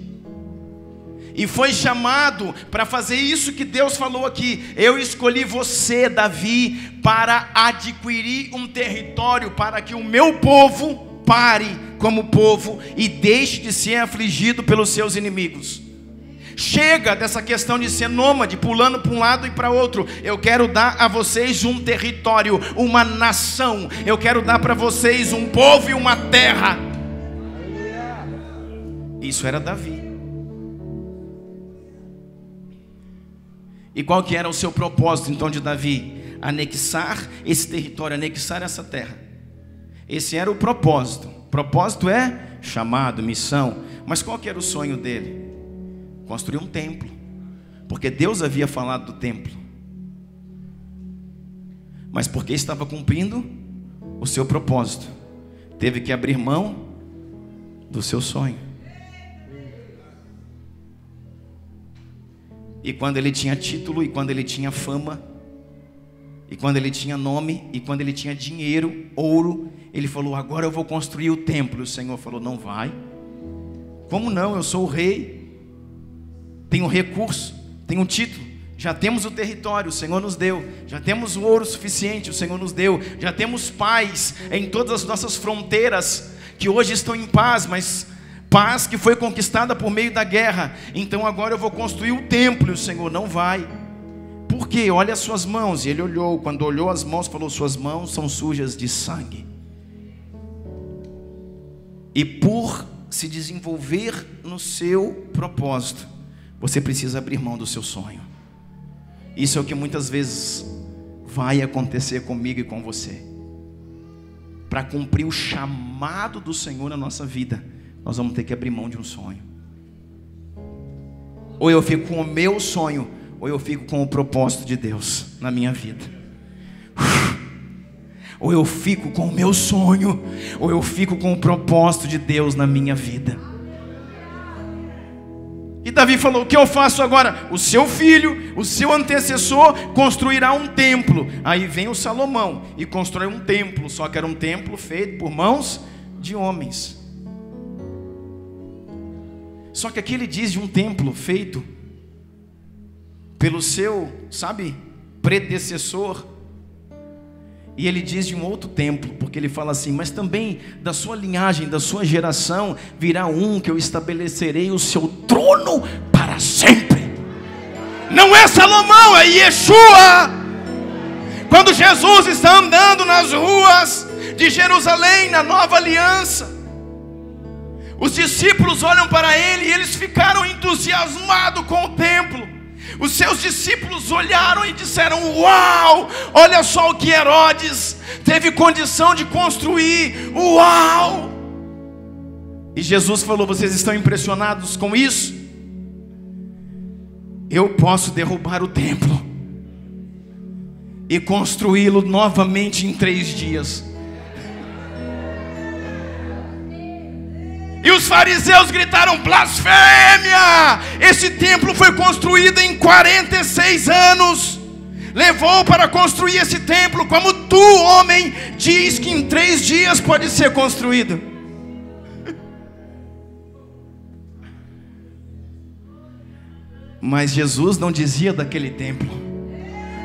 E foi chamado para fazer isso que Deus falou aqui: eu escolhi você, Davi, para adquirir um território, para que o meu povo pare como povo e deixe de ser afligido pelos seus inimigos. Chega dessa questão de ser nômade, pulando para um lado e para outro. Eu quero dar a vocês um território, uma nação. Eu quero dar para vocês um povo e uma terra. Isso era Davi. E qual que era o seu propósito então de Davi? Anexar esse território, anexar essa terra. Esse era o propósito. Propósito é chamado, missão. Mas qual que era o sonho dele? Construir um templo, porque Deus havia falado do templo. Mas porque estava cumprindo o seu propósito, teve que abrir mão do seu sonho. E quando ele tinha título, e quando ele tinha fama, e quando ele tinha nome, e quando ele tinha dinheiro, ouro, ele falou: agora eu vou construir o templo. E o Senhor falou: não vai. Como não? Eu sou o rei, tenho recurso, tenho título, já temos o território, o Senhor nos deu, já temos o ouro suficiente, o Senhor nos deu, já temos paz em todas as nossas fronteiras, que hoje estão em paz, mas paz que foi conquistada por meio da guerra. Então agora eu vou construir o templo. E o Senhor: não vai. Por quê? Olha as suas mãos. E ele olhou, quando olhou as mãos, falou: suas mãos são sujas de sangue. E por se desenvolver no seu propósito, você precisa abrir mão do seu sonho. Isso é o que muitas vezes vai acontecer comigo e com você. Para cumprir o chamado do Senhor na nossa vida, nós vamos ter que abrir mão de um sonho. Ou eu fico com o meu sonho, ou eu fico com o propósito de Deus na minha vida. ou eu fico com o meu sonho, ou eu fico com o propósito de Deus na minha vida. E Davi falou: o que eu faço agora? O seu filho, o seu antecessor construirá um templo. Aí vem o Salomão e constrói um templo, só que era um templo feito por mãos de homens. Só que aqui ele diz de um templo feito pelo seu, predecessor. E ele diz de um outro templo, porque ele fala assim: mas também da sua linhagem, da sua geração, virá um que eu estabelecerei o seu trono para sempre. Não é Salomão, é Yeshua. Quando Jesus está andando nas ruas de Jerusalém, na nova aliança, os discípulos olham para ele e eles ficaram entusiasmados com o templo. Os seus discípulos olharam e disseram: uau, olha só o que Herodes teve condição de construir, uau. E Jesus falou: vocês estão impressionados com isso? Eu posso derrubar o templo e construí-lo novamente em 3 dias. E os fariseus gritaram: blasfêmia! Esse templo foi construído em 46 anos. Levou para construir esse templo, como tu, homem, diz que em 3 dias pode ser construído. Mas Jesus não dizia daquele templo,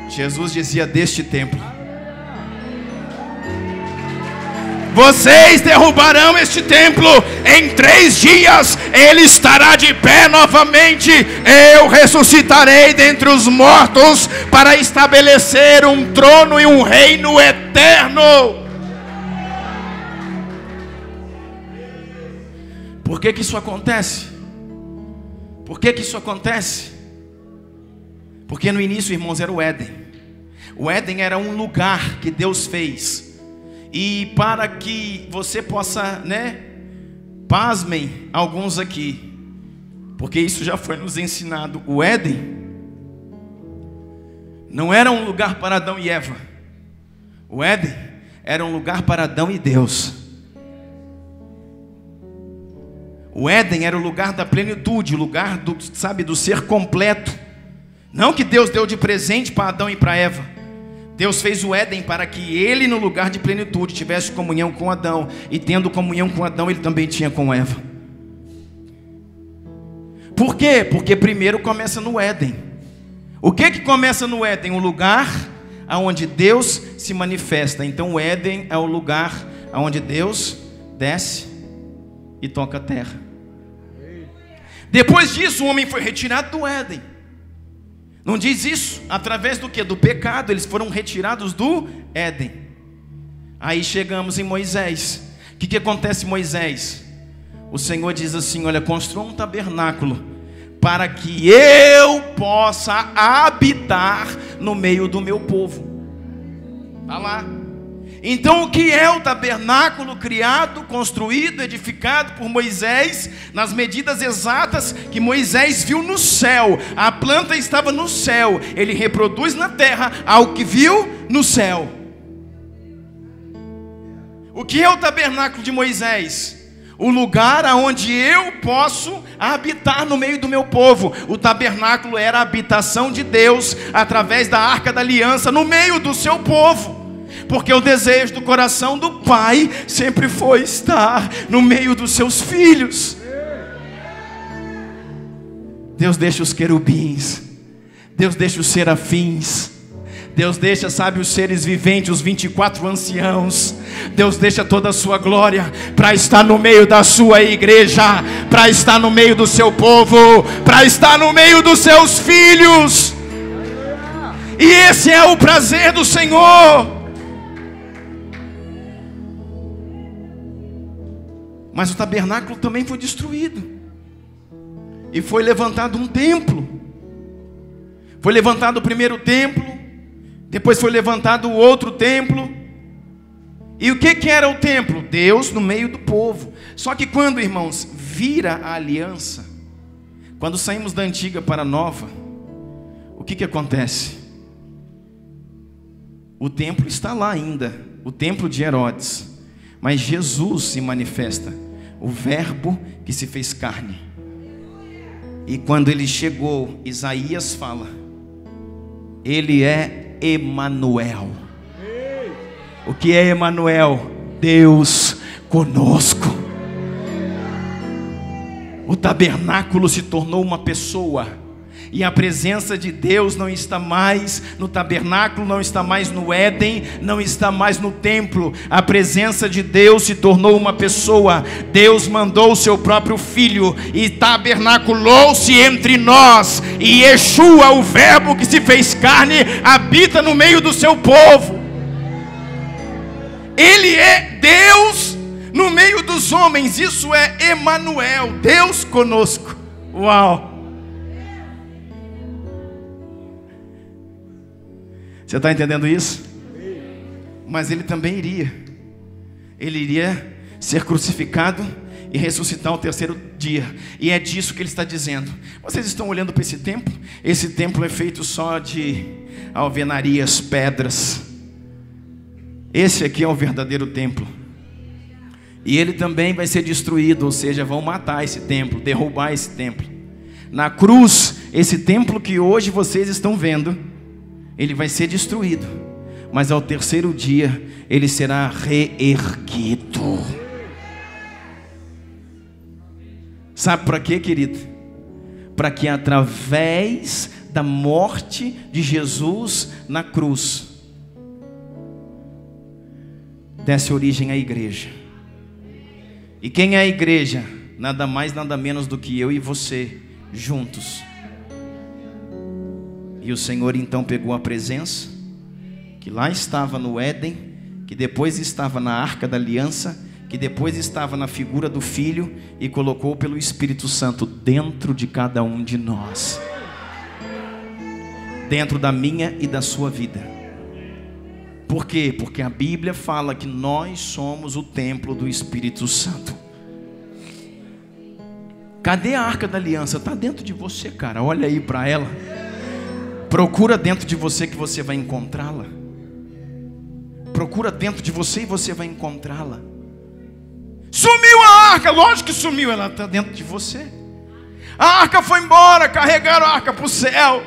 Jesus dizia deste templo. Vocês derrubarão este templo, em 3 dias ele estará de pé novamente. Eu ressuscitarei dentre os mortos para estabelecer um trono e um reino eterno. Por que isso acontece? Por que isso acontece? Porque no início, irmãos, era o Éden. O Éden era um lugar que Deus fez. E para que você possa, pasmem alguns aqui, porque isso já foi nos ensinado. O Éden não era um lugar para Adão e Eva. O Éden era um lugar para Adão e Deus. O Éden era o lugar da plenitude, o lugar do ser completo. Não que Deus deu de presente para Adão e para Eva. Deus fez o Éden para que ele, no lugar de plenitude, tivesse comunhão com Adão. E tendo comunhão com Adão, ele também tinha com Eva. Por quê? Porque primeiro começa no Éden. O que começa no Éden? O lugar onde Deus se manifesta. Então o Éden é o lugar onde Deus desce e toca a terra. Depois disso, o homem foi retirado do Éden. Não diz isso? Através do que? Do pecado, eles foram retirados do Éden. Aí chegamos em Moisés. O que acontece em Moisés? O Senhor diz assim: olha, construa um tabernáculo para que eu possa habitar no meio do meu povo. Está lá. Então o que é o tabernáculo criado, construído, edificado por Moisés, nas medidas exatas que Moisés viu no céu? A planta estava no céu, ele reproduz na terra ao que viu no céu. O que é o tabernáculo de Moisés? O lugar onde eu posso habitar no meio do meu povo. O tabernáculo era a habitação de Deus através da Arca da Aliança no meio do seu povo. Porque o desejo do coração do Pai sempre foi estar no meio dos seus filhos. Deus deixa os querubins, Deus deixa os serafins, Deus deixa, os seres viventes, os 24 anciãos. Deus deixa toda a sua glória para estar no meio da sua igreja, para estar no meio do seu povo, para estar no meio dos seus filhos. E esse é o prazer do Senhor. Mas o tabernáculo também foi destruído. E foi levantado um templo. Foi levantado o primeiro templo. Depois foi levantado o outro templo. E o que era o templo? Deus no meio do povo. Só que quando, irmãos, vira a aliança, quando saímos da antiga para a nova, o que acontece? O templo está lá ainda, o templo de Herodes, mas Jesus se manifesta, o Verbo que se fez carne. E quando ele chegou, Isaías fala: ele é Emanuel. O que é Emanuel? Deus conosco. O tabernáculo se tornou uma pessoa, e a presença de Deus não está mais no tabernáculo, não está mais no Éden, não está mais no templo. A presença de Deus se tornou uma pessoa. Deus mandou o seu próprio Filho e tabernaculou-se entre nós. E Yeshua, o Verbo que se fez carne, habita no meio do seu povo. Ele é Deus no meio dos homens. Isso é Emanuel, Deus conosco. Uau! Você está entendendo isso? Mas ele também iria ser crucificado e ressuscitar ao terceiro dia. E é disso que ele está dizendo. Vocês estão olhando para esse templo? Esse templo é feito só de alvenarias, pedras. Esse aqui é o verdadeiro templo. E ele também vai ser destruído, ou seja, vão matar esse templo, derrubar esse templo. Na cruz, esse templo que hoje vocês estão vendo, ele vai ser destruído, mas ao terceiro dia ele será reerguido. Sabe para quê, querido? Para que através da morte de Jesus na cruz desse origem à igreja. E quem é a igreja? Nada mais, nada menos do que eu e você juntos. E o Senhor então pegou a presença que lá estava no Éden, que depois estava na Arca da Aliança, que depois estava na figura do Filho, e colocou pelo Espírito Santo dentro de cada um de nós, dentro da minha e da sua vida. Por quê? Porque a Bíblia fala que nós somos o templo do Espírito Santo. Cadê a Arca da Aliança? Está dentro de você, cara. Olha aí para ela. Procura dentro de você que você vai encontrá-la. Procura dentro de você e você vai encontrá-la. Sumiu a arca, lógico que sumiu, ela está dentro de você. A arca foi embora, carregaram a arca para o céu.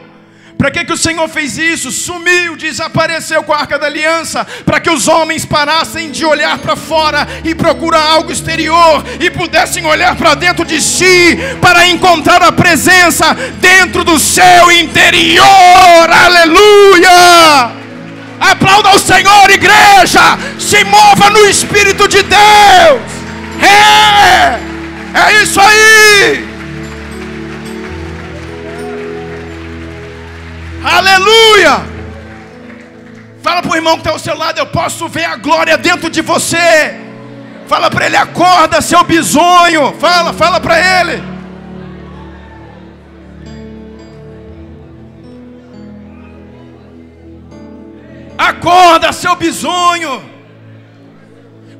Para que o Senhor fez isso? Sumiu, desapareceu com a Arca da Aliança, para que os homens parassem de olhar para fora e procurar algo exterior, e pudessem olhar para dentro de si, para encontrar a presença dentro do seu interior. Aleluia! Aplauda ao Senhor, igreja. Se mova no Espírito de Deus. É isso aí. Aleluia! Fala para o irmão que está ao seu lado: eu posso ver a glória dentro de você. Fala para ele: acorda, seu bisonho. Fala para ele. Acorda, seu bisonho,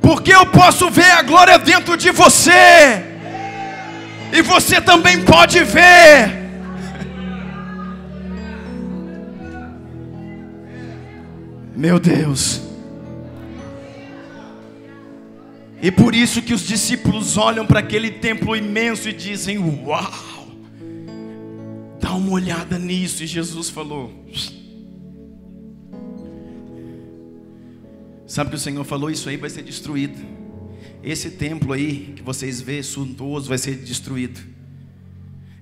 porque eu posso ver a glória dentro de você, e você também pode ver. Meu Deus. E por isso que os discípulos olham para aquele templo imenso e dizem: uau, dá uma olhada nisso. E Jesus falou: sabe que o Senhor falou? Isso aí vai ser destruído. Esse templo aí que vocês vê suntuoso vai ser destruído.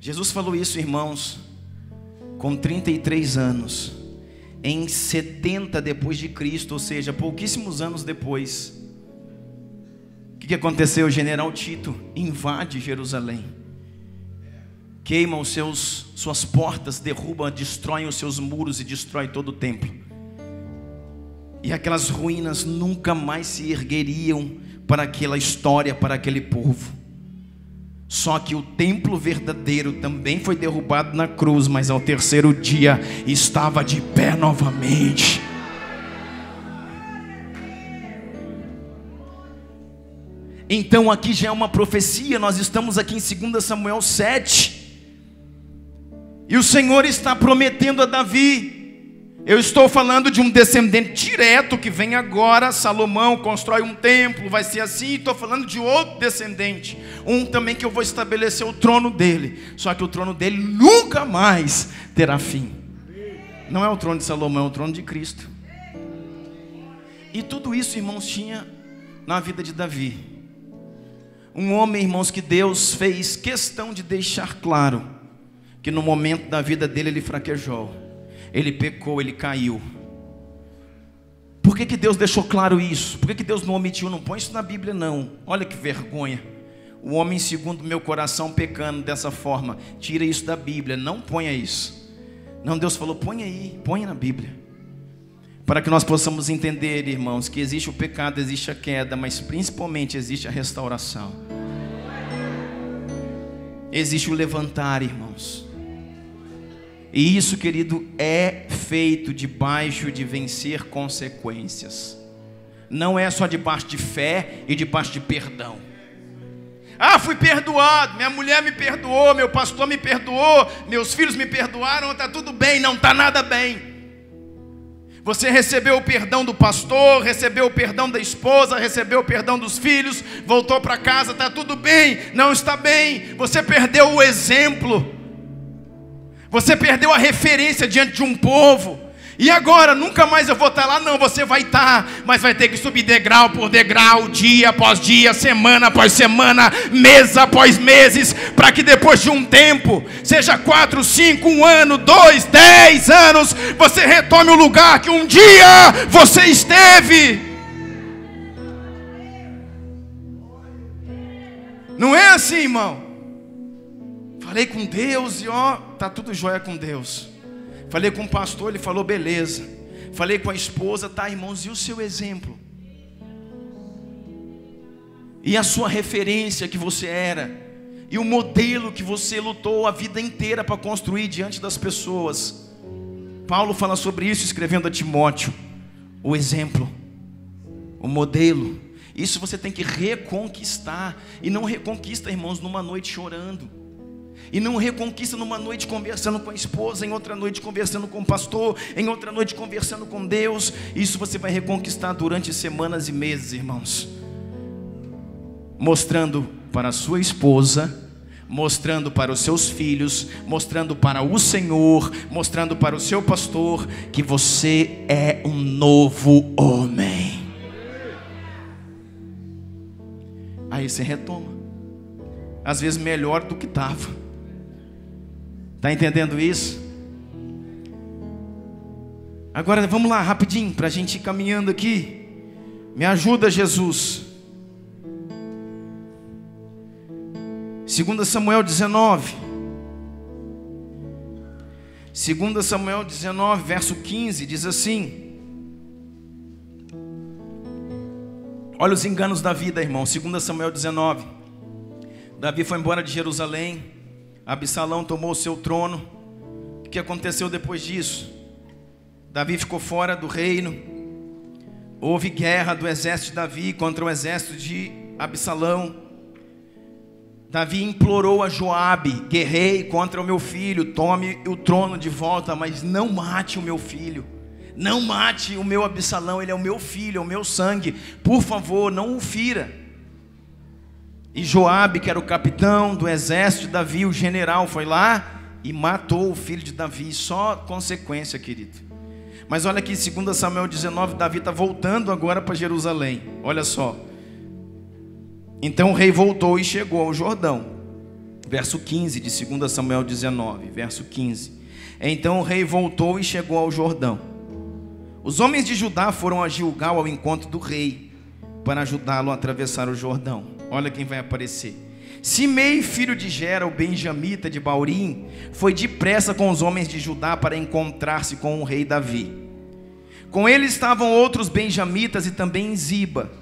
Jesus falou isso, irmãos, com 33 anos. Em 70 depois de Cristo, ou seja, pouquíssimos anos depois. O que aconteceu? O general Tito invade Jerusalém, queima suas portas, derruba, destrói os seus muros e destrói todo o templo. E aquelas ruínas nunca mais se ergueriam para aquela história, para aquele povo. Só que o templo verdadeiro também foi derrubado na cruz, mas ao terceiro dia estava de pé novamente. Então aqui já é uma profecia. Nós estamos aqui em 2 Samuel 7. E o Senhor está prometendo a Davi Eu estou falando de um descendente direto que vem agora. Salomão constrói um templo, vai ser assim. Estou falando de outro descendente, um também que eu vou estabelecer o trono dele. Só que o trono dele nunca mais terá fim. Não é o trono de Salomão, é o trono de Cristo. E tudo isso, irmãos, tinha na vida de Davi. Um homem, irmãos, que Deus fez questão de deixar claro que no momento da vida dele ele fraquejou, ele pecou, ele caiu. Por que Deus deixou claro isso? Por que Deus não omitiu? Não põe isso na Bíblia não. Olha que vergonha. O homem segundo o meu coração pecando dessa forma. Tira isso da Bíblia, não ponha isso. Não, Deus falou, põe aí, põe na Bíblia. Para que nós possamos entender, irmãos, que existe o pecado, existe a queda, mas principalmente existe a restauração. Existe o levantar, irmãos. E isso, querido, é feito debaixo de vencer consequências. Não é só debaixo de fé e debaixo de perdão. Ah, fui perdoado, minha mulher me perdoou, meu pastor me perdoou, meus filhos me perdoaram, está tudo bem. Não está nada bem. Você recebeu o perdão do pastor, recebeu o perdão da esposa, recebeu o perdão dos filhos, voltou para casa, está tudo bem. Não está bem. Você perdeu o exemplo. Você perdeu a referência diante de um povo. E agora, nunca mais eu vou estar lá. Não, você vai estar, mas vai ter que subir degrau por degrau, dia após dia, semana após semana, mês após meses, para que depois de um tempo, seja 4, 5, 1 ano, 2, 10 anos, você retome o lugar que um dia você esteve. Não é assim, irmão. Falei com Deus e ó, tá tudo jóia com Deus. Falei com o pastor, ele falou beleza. Falei com a esposa, tá, irmãos, e o seu exemplo? E a sua referência que você era? E o modelo que você lutou a vida inteira para construir diante das pessoas? Paulo fala sobre isso escrevendo a Timóteo. O exemplo, o modelo. Isso você tem que reconquistar. E não reconquista, irmãos, numa noite chorando. E não reconquista numa noite conversando com a esposa, em outra noite conversando com o pastor, em outra noite conversando com Deus. Isso você vai reconquistar durante semanas e meses, irmãos. Mostrando para a sua esposa, mostrando para os seus filhos, mostrando para o Senhor, mostrando para o seu pastor, que você é um novo homem. Aí você retoma. Às vezes melhor do que estava. Está entendendo isso? Agora vamos lá, rapidinho, para a gente ir caminhando aqui. Me ajuda, Jesus. 2 Samuel 19. 2 Samuel 19, verso 15, diz assim. Olha os enganos da vida, irmão. 2 Samuel 19. Davi foi embora de Jerusalém. Absalão tomou o seu trono. O que aconteceu depois disso? Davi ficou fora do reino. Houve guerra do exército de Davi contra o exército de Absalão. Davi implorou a Joabe: guerrei contra o meu filho, tome o trono de volta, mas não mate o meu filho. Não mate o meu Absalão, ele é o meu filho, é o meu sangue. Por favor, não o fira. E Joabe, que era o capitão do exército de Davi, o general, foi lá e matou o filho de Davi. Só consequência, querido. Mas olha aqui, 2 Samuel 19, Davi está voltando agora para Jerusalém. Olha só. Então o rei voltou e chegou ao Jordão. Verso 15 de 2 Samuel 19, verso 15. Então o rei voltou e chegou ao Jordão. Os homens de Judá foram a Gilgal ao encontro do rei, para ajudá-lo a atravessar o Jordão. Olha quem vai aparecer. Simei, filho de Gera, o benjamita de Baurim, foi depressa com os homens de Judá para encontrar-se com o rei Davi. Com ele estavam outros benjamitas e também Ziba,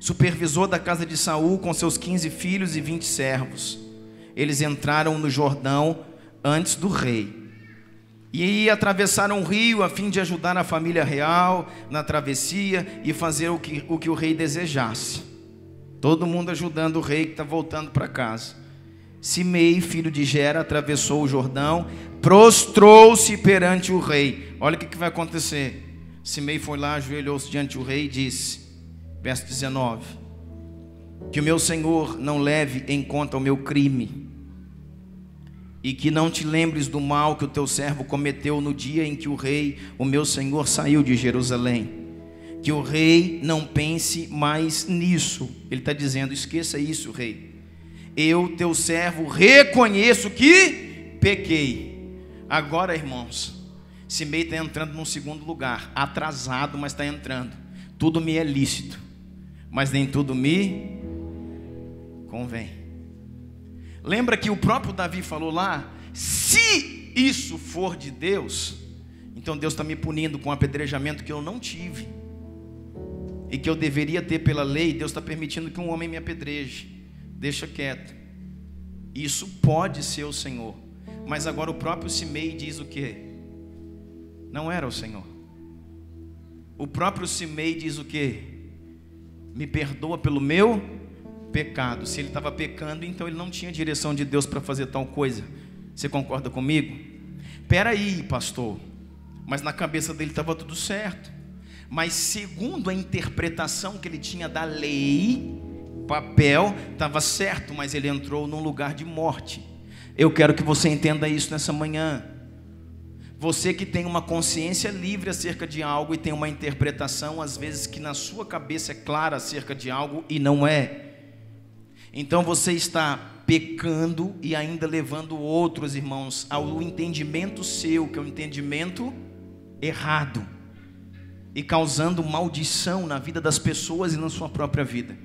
supervisor da casa de Saul, com seus 15 filhos e 20 servos. Eles entraram no Jordão antes do rei e atravessaram o rio a fim de ajudar a família real na travessia e fazer o que o rei desejasse. Todo mundo ajudando o rei que está voltando para casa. Simei, filho de Gera, atravessou o Jordão prostrou-se perante o rei. Olha o que vai acontecer. Simei foi lá, ajoelhou-se diante do rei e disse, verso 19: que o meu senhor não leve em conta o meu crime, e que não te lembres do mal que o teu servo cometeu no dia em que o rei, o meu senhor, saiu de Jerusalém. Que o rei não pense mais nisso. Ele está dizendo, esqueça isso, rei. Eu, teu servo, reconheço que pequei. Agora, irmãos, Simei está entrando num segundo lugar, atrasado, mas está entrando. Tudo me é lícito, mas nem tudo me convém. Lembra que o próprio Davi falou lá, se isso for de Deus, então Deus está me punindo com um apedrejamento que eu não tive, e que eu deveria ter pela lei. Deus está permitindo que um homem me apedreje. Deixa quieto. Isso pode ser o Senhor. Mas agora o próprio Simei diz o quê? Não era o Senhor. O próprio Simei diz o quê? Me perdoa pelo meu pecado. Se ele estava pecando, então ele não tinha direção de Deus para fazer tal coisa. Você concorda comigo? Espera aí, pastor. Mas na cabeça dele estava tudo certo. Mas segundo a interpretação que ele tinha da lei, papel, estava certo, mas ele entrou num lugar de morte. Eu quero que você entenda isso nessa manhã. Você que tem uma consciência livre acerca de algo e tem uma interpretação, às vezes, que na sua cabeça é clara acerca de algo e não é. Então você está pecando e ainda levando outros irmãos ao entendimento seu, que é um entendimento errado, e causando maldição na vida das pessoas e na sua própria vida.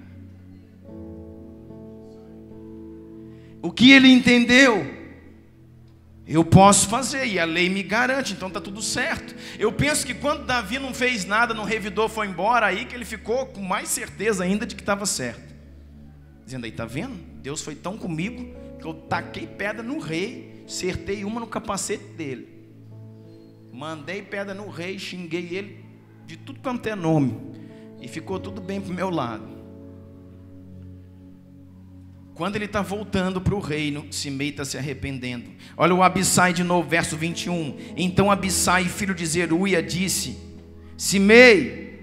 O que ele entendeu, eu posso fazer, e a lei me garante, então está tudo certo. Eu penso que quando Davi não fez nada, não revidou, foi embora, aí que ele ficou com mais certeza ainda de que estava certo. Dizendo aí, está vendo? Deus foi tão comigo, que eu taquei pedra no rei, acertei uma no capacete dele. Mandei pedra no rei, xinguei ele de tudo quanto é nome, e ficou tudo bem para o meu lado. Quando ele está voltando para o reino, Simei está se arrependendo. Olha o Abissai de novo, verso 21. Então Abissai, filho de Zeruia, disse: Simei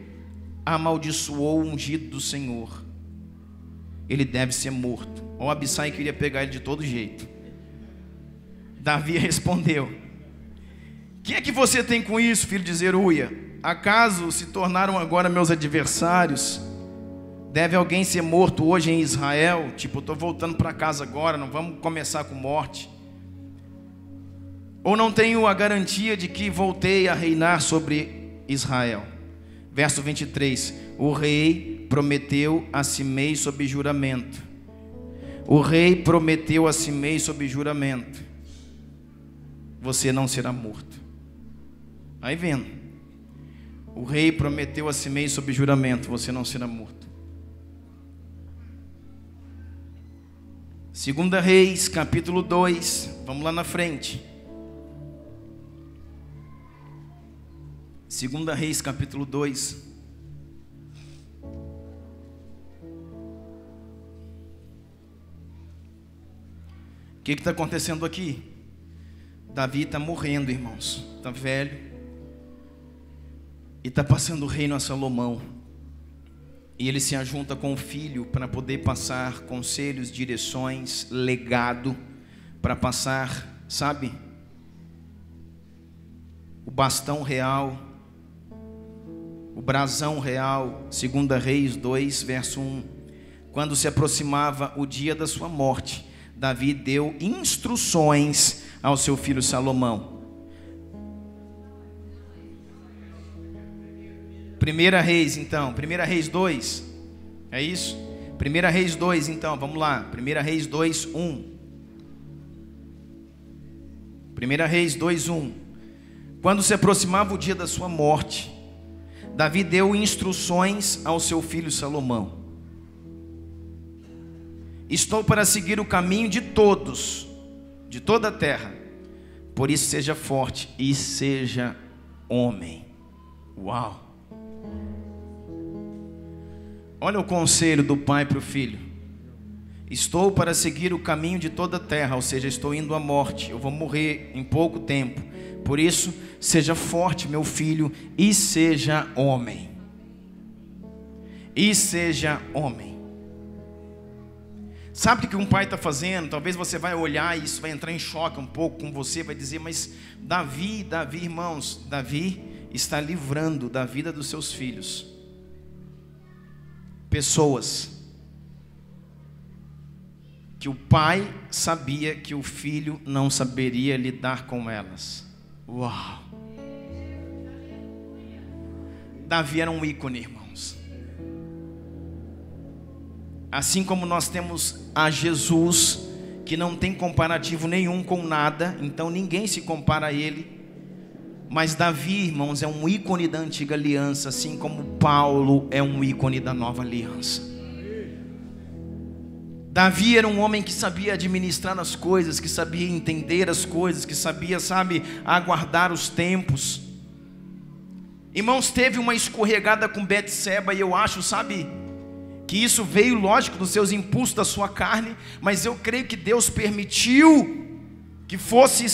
amaldiçoou o ungido do Senhor, ele deve ser morto. O Abissai queria pegar ele de todo jeito. Davi respondeu: que é que você tem com isso, filho de Zeruia? Acaso se tornaram agora meus adversários? Deve alguém ser morto hoje em Israel? Tipo, eu estou voltando para casa agora, não vamos começar com morte. Ou não tenho a garantia de que voltei a reinar sobre Israel? Verso 23. O rei prometeu a Simei sob juramento. O rei prometeu a Simei sob juramento: você não será morto. Aí vendo. O rei prometeu a Simei sob juramento: você não será morto. 2 Reis, capítulo 2. Vamos lá na frente. 2 Reis, capítulo 2. O que está acontecendo aqui? Davi está morrendo, irmãos. Está velho. E está passando o reino a Salomão. E ele se ajunta com o filho para poder passar conselhos, direções, legado, para passar, sabe, o bastão real, o brasão real. 2 Reis 2, verso 1. Quando se aproximava o dia da sua morte, Davi deu instruções ao seu filho Salomão. 1 Reis, então, 1 Reis 2, é isso? 1 Reis 2, então, vamos lá. 1 Reis 2, 1. 1 Reis 2, 1. Quando se aproximava o dia da sua morte, Davi deu instruções ao seu filho Salomão: estou para seguir o caminho de todos, de toda a terra, por isso seja forte e seja homem. Uau! Olha o conselho do pai para o filho. estou para seguir o caminho de toda a terra, ou seja, estou indo à morte, eu vou morrer em pouco tempo. Por isso, seja forte, meu filho, e seja homem. E seja homem. Sabe o que um pai está fazendo? Talvez você vai olhar e isso vai entrar em choque um pouco com você, vai dizer, mas Davi, irmãos, Davi está livrando da vida dos seus filhos pessoas que o pai sabia que o filho não saberia lidar com elas. Uau! Davi era um ícone, irmãos. Assim como nós temos a Jesus, que não tem comparativo nenhum com nada, então ninguém se compara a ele. Mas Davi, irmãos, é um ícone da antiga aliança, assim como Paulo é um ícone da nova aliança. Davi era um homem que sabia administrar as coisas, que sabia entender as coisas, que sabia, aguardar os tempos. Irmãos, teve uma escorregada com Betseba e eu acho, que isso veio, lógico, dos seus impulsos, da sua carne, mas eu creio que Deus permitiu que fosse,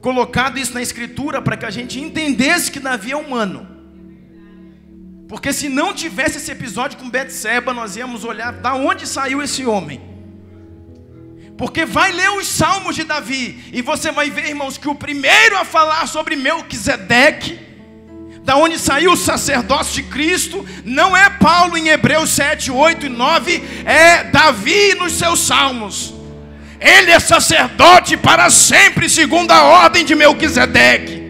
colocado isso na escritura para que a gente entendesse que Davi é humano. Porque se não tivesse esse episódio com Betseba, nós íamos olhar da onde saiu esse homem. Porque vai ler os salmos de Davi e você vai ver, irmãos, que o primeiro a falar sobre Melquisedeque, da onde saiu o sacerdócio de Cristo, não é Paulo em Hebreus 7, 8 e 9, é Davi nos seus salmos. Ele é sacerdote para sempre, segundo a ordem de Melquisedeque.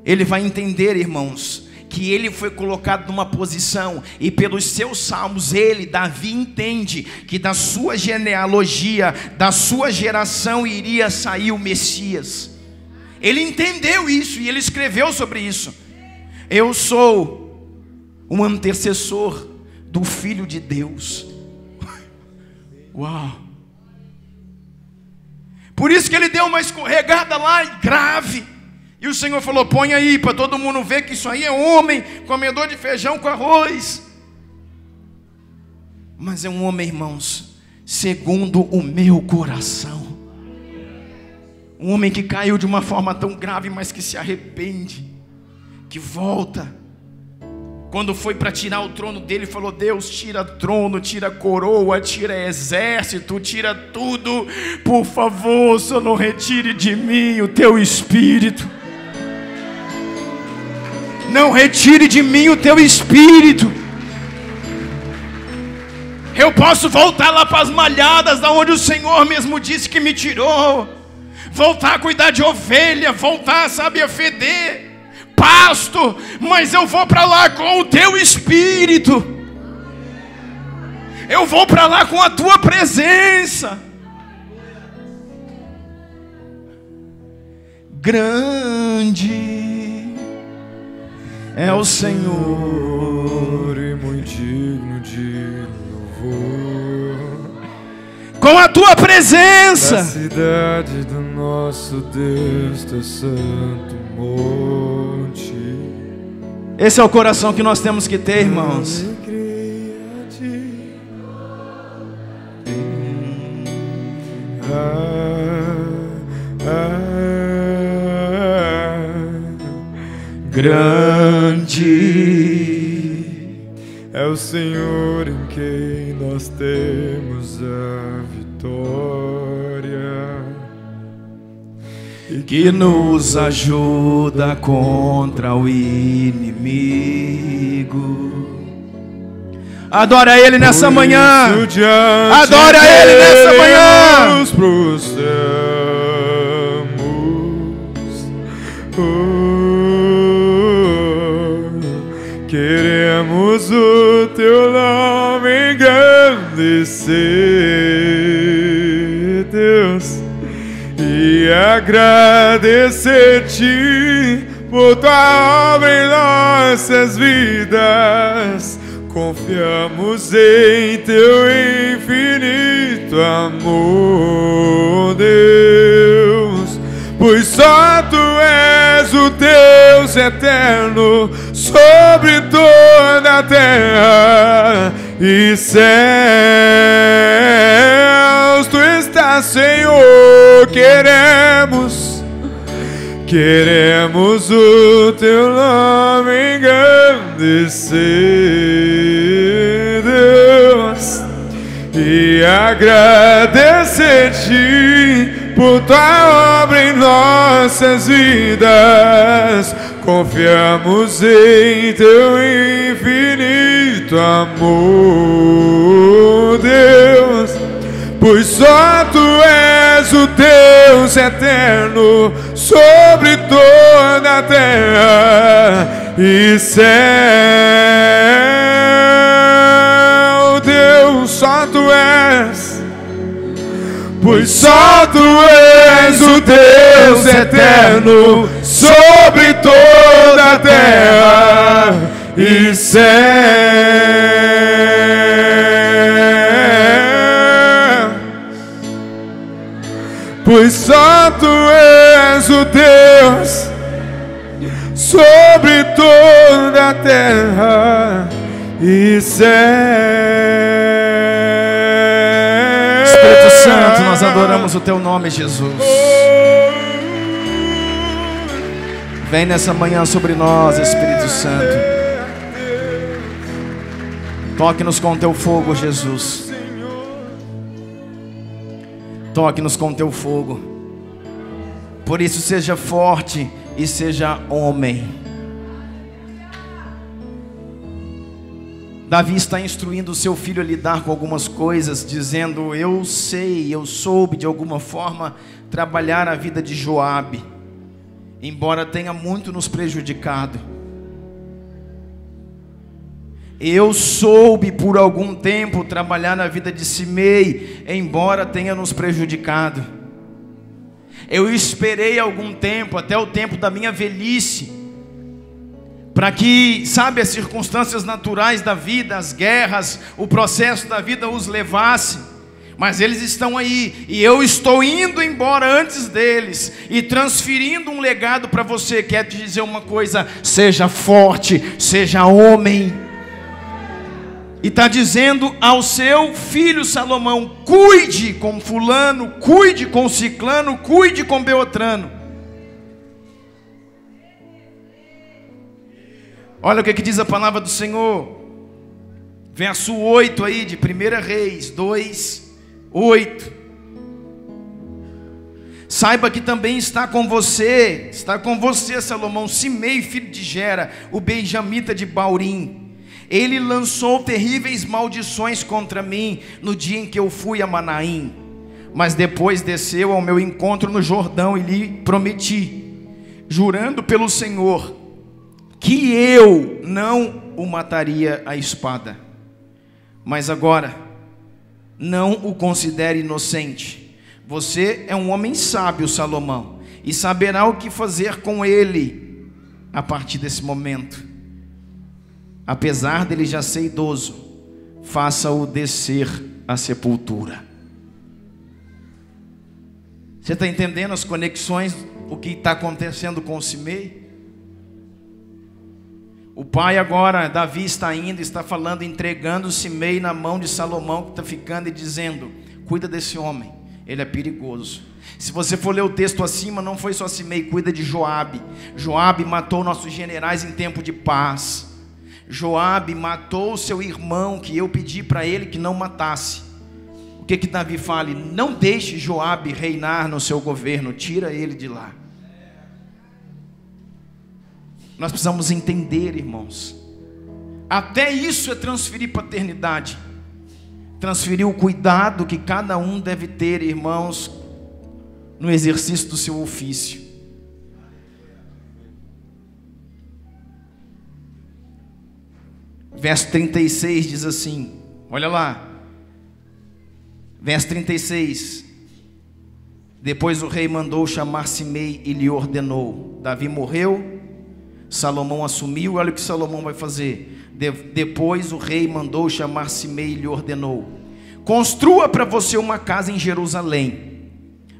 Ele vai entender, irmãos, que ele foi colocado numa posição, e pelos seus salmos, Davi entende que da sua genealogia, da sua geração iria sair o Messias. Ele entendeu isso e ele escreveu sobre isso. Eu sou um antecessor do Filho de Deus. Uau! Por isso que ele deu uma escorregada lá, grave. E o Senhor falou, põe aí, para todo mundo ver que isso aí é homem, comedor de feijão com arroz. Mas é um homem, irmãos, segundo o meu coração. Um homem que caiu de uma forma tão grave, mas que se arrepende, que volta. Quando foi para tirar o trono dele, falou, Deus, tira trono, tira coroa, tira exército, tira tudo. Por favor, só não retire de mim o teu espírito. Não retire de mim o teu espírito. Eu posso voltar lá para as malhadas, da onde o Senhor mesmo disse que me tirou. Voltar a cuidar de ovelha, voltar, a feder pasto, mas eu vou para lá com o teu espírito. Eu vou para lá com a tua presença. Grande é o Senhor e muito digno de louvor. Com a tua presença, na cidade do nosso Deus, teu santo monte. Esse é o coração que nós temos que ter, irmãos. Grande é o Senhor em quem nós temos a vitória, e que nos ajuda contra o inimigo. Adora Ele nessa manhã. Adora Ele nessa manhã. Nos prostramos, queremos o teu nome engrandecer, Deus, e agradecer-te por tua obra em nossas vidas. Confiamos em teu infinito amor, Deus, pois só tu és o Deus eterno sobre sobre toda a terra e céus. Tu estás, Senhor, queremos o teu nome engrandecer, Deus, e agradecer-te por tua obra em nossas vidas. Confiamos em teu infinito amor, Deus, pois só tu és o Deus eterno sobre toda a terra e céu. Deus, só tu és, pois só tu és o Deus eterno sobre toda a terra e céu. Pois só tu és o Deus sobre toda a terra e céu. Espírito Santo, nós adoramos o teu nome, Jesus. Vem nessa manhã sobre nós, Espírito Santo. Toque-nos com teu fogo, Jesus. Toque-nos com teu fogo. Por isso, seja forte e seja homem. Davi está instruindo o seu filho a lidar com algumas coisas, dizendo: eu soube de alguma forma trabalhar a vida de Joabe, embora tenha muito nos prejudicado. Eu soube por algum tempo trabalhar na vida de Simei, embora tenha nos prejudicado. Eu esperei algum tempo, até o tempo da minha velhice, para que, sabe, as circunstâncias naturais da vida, as guerras, o processo da vida os levasse. Mas eles estão aí, e eu estou indo embora antes deles, e transferindo um legado para você. Quero te dizer uma coisa: seja forte, seja homem. E está dizendo ao seu filho Salomão: cuide com fulano, cuide com ciclano, cuide com beltrano. Olha o que diz a palavra do Senhor, verso 8 aí de 1 Reis 2, 8. Saiba que também está com você, Salomão, Simei, filho de Gera, o benjamita de Baurim. Ele lançou terríveis maldições contra mim no dia em que eu fui a Manaim, mas depois desceu ao meu encontro no Jordão e lhe prometi, jurando pelo Senhor, que eu não o mataria à espada. Mas agora, não o considere inocente. Você é um homem sábio, Salomão, e saberá o que fazer com ele a partir desse momento. Apesar dele já ser idoso, faça-o descer à sepultura. Você está entendendo as conexões, o que está acontecendo com o Simei? O pai agora, Davi, está indo, está falando, entregando o Simei na mão de Salomão, que está ficando, e dizendo: cuida desse homem, ele é perigoso. Se você for ler o texto acima, não foi só Simei, cuida de Joabe. Joabe matou nossos generais em tempo de paz. Joabe matou o seu irmão, que eu pedi para ele que não matasse. O que Davi fala? Não deixe Joabe reinar no seu governo, tira ele de lá. Nós precisamos entender, irmãos, até isso é transferir paternidade, transferir o cuidado que cada um deve ter, irmãos, no exercício do seu ofício. Verso 36 diz assim, olha lá, verso 36: depois o rei mandou chamar Simei e lhe ordenou. Davi morreu, Salomão assumiu. Olha o que Salomão vai fazer. Depois o rei mandou chamar Simei e lhe ordenou: construa para você uma casa em Jerusalém,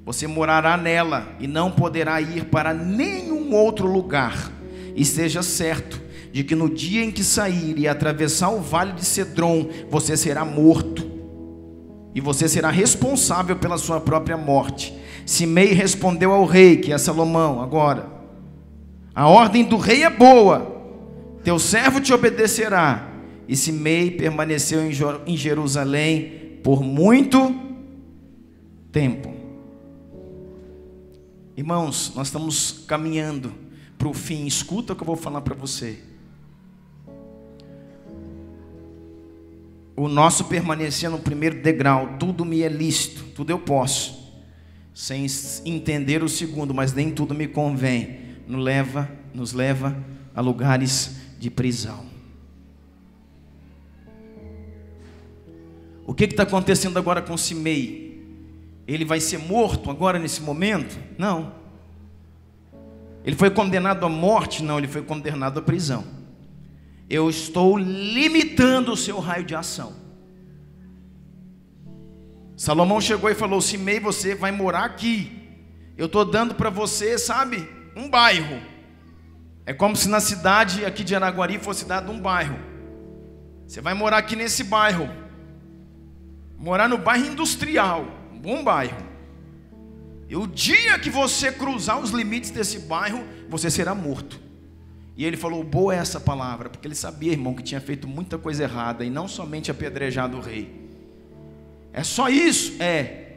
você morará nela e não poderá ir para nenhum outro lugar. E seja certo de que no dia em que sair e atravessar o vale de Cedron, você será morto, e você será responsável pela sua própria morte. Simei respondeu ao rei, que é Salomão agora: a ordem do rei é boa, teu servo te obedecerá. E Simei permaneceu em Jerusalém por muito tempo. Irmãos, nós estamos caminhando para o fim. Escuta o que eu vou falar para você. O nosso permanecer no primeiro degrau, tudo me é lícito, tudo eu posso, sem entender o segundo, mas nem tudo me convém, nos leva a lugares de prisão. O que está acontecendo agora com Simei? Ele vai ser morto agora nesse momento? Não. Ele foi condenado à morte? Não, ele foi condenado à prisão. Eu estou limitando o seu raio de ação. Salomão chegou e falou: Simei, você vai morar aqui. Eu estou dando para você, sabe, um bairro. É como se na cidade aqui de Araguari fosse dado um bairro. Você vai morar aqui nesse bairro. Morar no bairro industrial, um bom bairro. E o dia que você cruzar os limites desse bairro, você será morto. E ele falou: boa é essa palavra, porque ele sabia, irmão, que tinha feito muita coisa errada, e não somente apedrejado o rei. É só isso? É.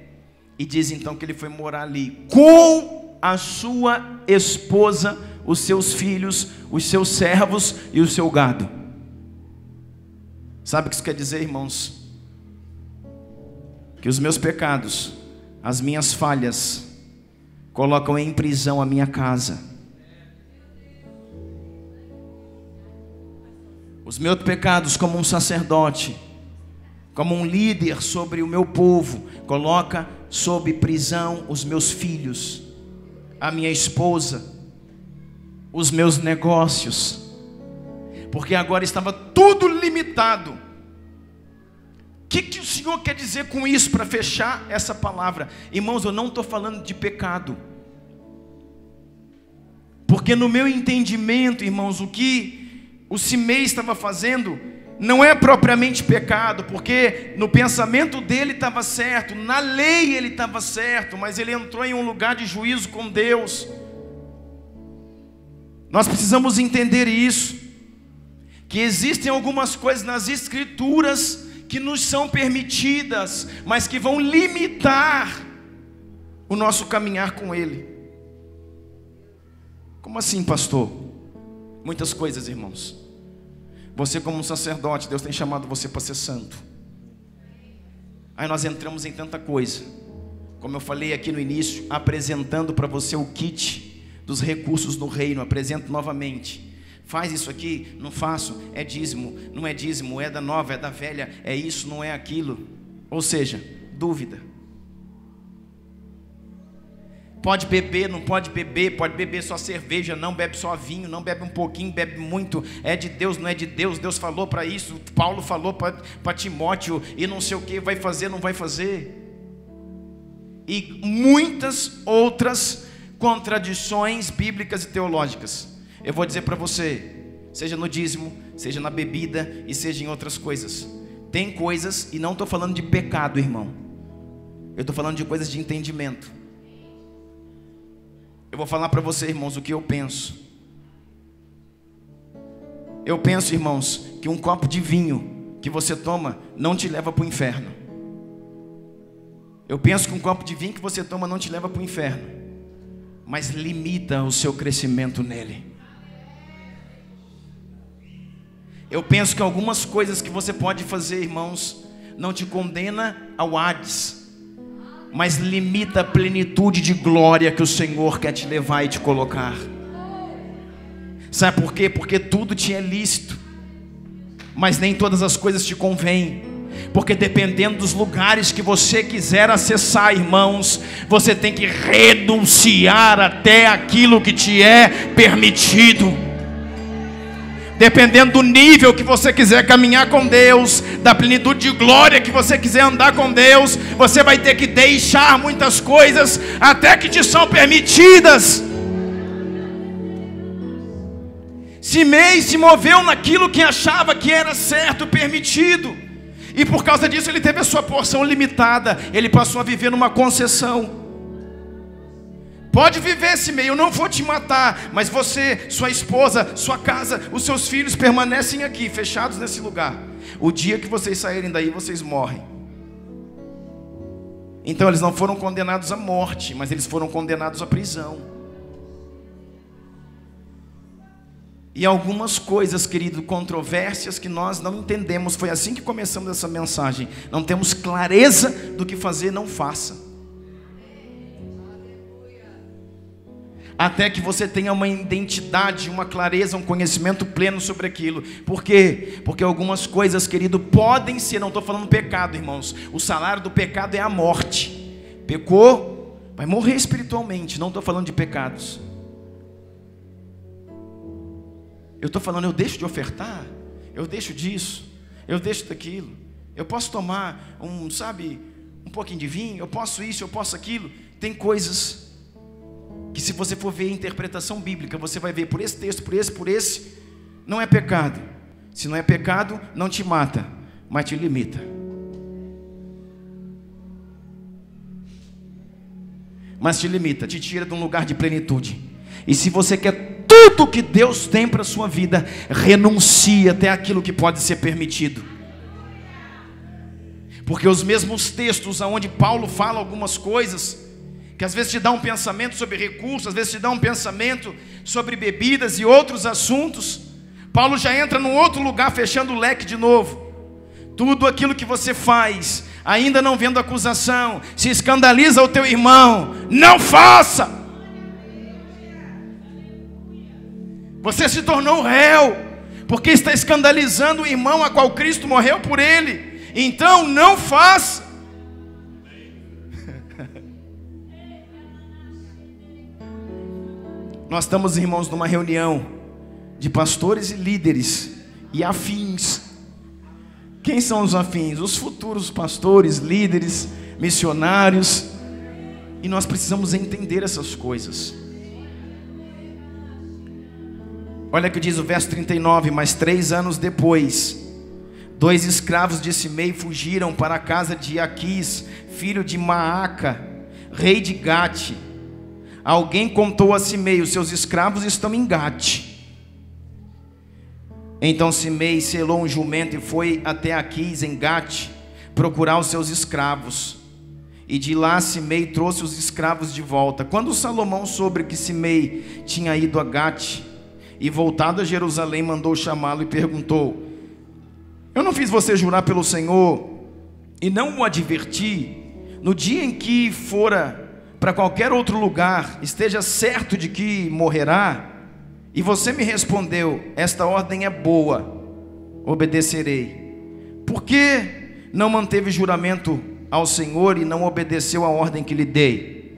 E diz então que ele foi morar ali com a sua esposa, os seus filhos, os seus servos e o seu gado. Sabe o que isso quer dizer, irmãos? Que os meus pecados, as minhas falhas, colocam em prisão a minha casa. Os meus pecados, como um sacerdote, como um líder sobre o meu povo, coloca sob prisão os meus filhos, a minha esposa, os meus negócios, porque agora estava tudo limitado. O que o Senhor quer dizer com isso, para fechar essa palavra? Irmãos, eu não estou falando de pecado, porque no meu entendimento, irmãos, o que o Simei estava fazendo não é propriamente pecado, porque no pensamento dele estava certo, na lei ele estava certo, mas ele entrou em um lugar de juízo com Deus. Nós precisamos entender isso, que existem algumas coisas nas Escrituras que nos são permitidas, mas que vão limitar o nosso caminhar com Ele. Como assim, pastor? Muitas coisas, irmãos. Você, como um sacerdote, Deus tem chamado você para ser santo. Aí nós entramos em tanta coisa, como eu falei aqui no início, apresentando para você o kit dos recursos do reino. Apresento novamente. Faz isso aqui, não faço, é dízimo, não é dízimo, é da nova, é da velha, é isso, não é aquilo. Ou seja, dúvida. Pode beber, não pode beber só cerveja, não bebe só vinho, não bebe um pouquinho, bebe muito, é de Deus, não é de Deus, Deus falou para isso, Paulo falou para Timóteo, e não sei o que, vai fazer, não vai fazer. E muitas outras contradições bíblicas e teológicas. Eu vou dizer para você, seja no dízimo, seja na bebida e seja em outras coisas. Tem coisas, e não estou falando de pecado, irmão, eu estou falando de coisas de entendimento. Eu vou falar para você, irmãos, o que eu penso. Eu penso, irmãos, que um copo de vinho que você toma não te leva para o inferno. Eu penso que um copo de vinho que você toma não te leva para o inferno, mas limita o seu crescimento nele. Eu penso que algumas coisas que você pode fazer, irmãos, não te condena ao Hades, mas limita a plenitude de glória que o Senhor quer te levar e te colocar. Sabe por quê? Porque tudo te é lícito, mas nem todas as coisas te convêm. Porque dependendo dos lugares que você quiser acessar, irmãos, você tem que renunciar até aquilo que te é permitido. Dependendo do nível que você quiser caminhar com Deus, da plenitude de glória que você quiser andar com Deus, você vai ter que deixar muitas coisas até que te são permitidas. Simei se moveu naquilo que achava que era certo, permitido, e por causa disso ele teve a sua porção limitada. Ele passou a viver numa concessão. Pode viver, Simei, eu não vou te matar, mas você, sua esposa, sua casa, os seus filhos permanecem aqui, fechados nesse lugar. O dia que vocês saírem daí, vocês morrem. Então eles não foram condenados à morte, mas eles foram condenados à prisão. E algumas coisas, querido, controvérsias que nós não entendemos. Foi assim que começamos essa mensagem. Não temos clareza do que fazer, não faça. Até que você tenha uma identidade, uma clareza, um conhecimento pleno sobre aquilo. Por quê? Porque algumas coisas, querido, podem ser, não estou falando pecado, irmãos. O salário do pecado é a morte. Pecou, vai morrer espiritualmente. Não estou falando de pecados. Eu estou falando, eu deixo de ofertar, eu deixo disso, eu deixo daquilo. Eu posso tomar um pouquinho de vinho, eu posso isso, eu posso aquilo. Tem coisas que, se você for ver a interpretação bíblica, você vai ver por esse texto, por esse, não é pecado. Se não é pecado, não te mata, mas te limita. Mas te limita, te tira de um lugar de plenitude. E se você quer tudo que Deus tem para a sua vida, renuncie até aquilo que pode ser permitido. Porque os mesmos textos onde Paulo fala algumas coisas, que às vezes te dá um pensamento sobre recursos, às vezes te dá um pensamento sobre bebidas e outros assuntos, Paulo já entra num outro lugar, fechando o leque de novo. Tudo aquilo que você faz, ainda não vendo acusação, se escandaliza o teu irmão, não faça. Você se tornou réu, porque está escandalizando o irmão a qual Cristo morreu por ele. Então não faça. Nós estamos, irmãos, numa reunião de pastores e líderes e afins. Quem são os afins? Os futuros pastores, líderes, missionários. E nós precisamos entender essas coisas. Olha o que diz o verso 39, mas 3 anos depois, 2 escravos de Simei fugiram para a casa de Aquis, filho de Maaca, rei de Gate. Alguém contou a Simei, os seus escravos estão em Gate. Então Simei selou um jumento e foi até Aquis em Gate, procurar os seus escravos. E de lá Simei trouxe os escravos de volta. Quando Salomão soube que Simei tinha ido a Gate e voltado a Jerusalém, mandou chamá-lo e perguntou: eu não fiz você jurar pelo Senhor e não o adverti? No dia em que fora para qualquer outro lugar, esteja certo de que morrerá. E você me respondeu: esta ordem é boa, obedecerei. Por que não manteve juramento ao Senhor e não obedeceu a ordem que lhe dei?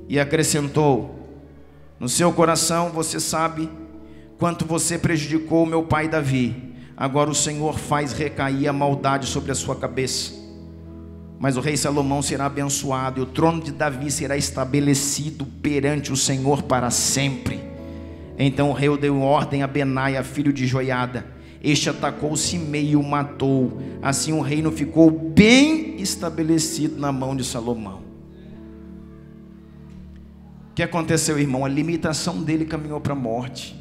E acrescentou: no seu coração você sabe quanto você prejudicou meu pai Davi. Agora o Senhor faz recair a maldade sobre a sua cabeça. Mas o rei Salomão será abençoado, e o trono de Davi será estabelecido perante o Senhor para sempre. Então o rei deu ordem a Benaia, filho de Joiada. Este atacou Simei e o matou. Assim o reino ficou bem estabelecido na mão de Salomão. O que aconteceu, irmão? A limitação dele caminhou para a morte.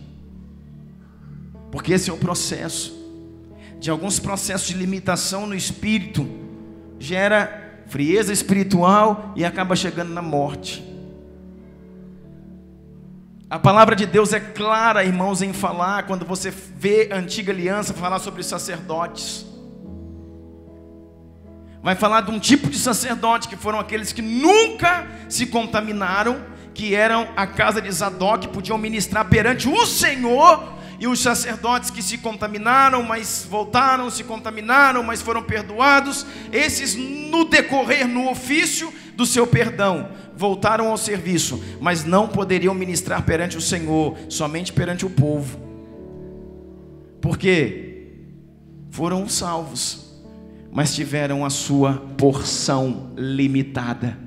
Porque esse é o processo. De alguns processos de limitação no espírito, gera frieza espiritual e acaba chegando na morte. A palavra de Deus é clara, irmãos, em falar, quando você vê a antiga aliança, falar sobre os sacerdotes. Vai falar de um tipo de sacerdote, que foram aqueles que nunca se contaminaram, que eram a casa de Zadok, podiam ministrar perante o Senhor. E os sacerdotes que se contaminaram, mas voltaram, se contaminaram, mas foram perdoados, esses no decorrer, no ofício do seu perdão, voltaram ao serviço, mas não poderiam ministrar perante o Senhor, somente perante o povo. Por quê? Foram salvos, mas tiveram a sua porção limitada.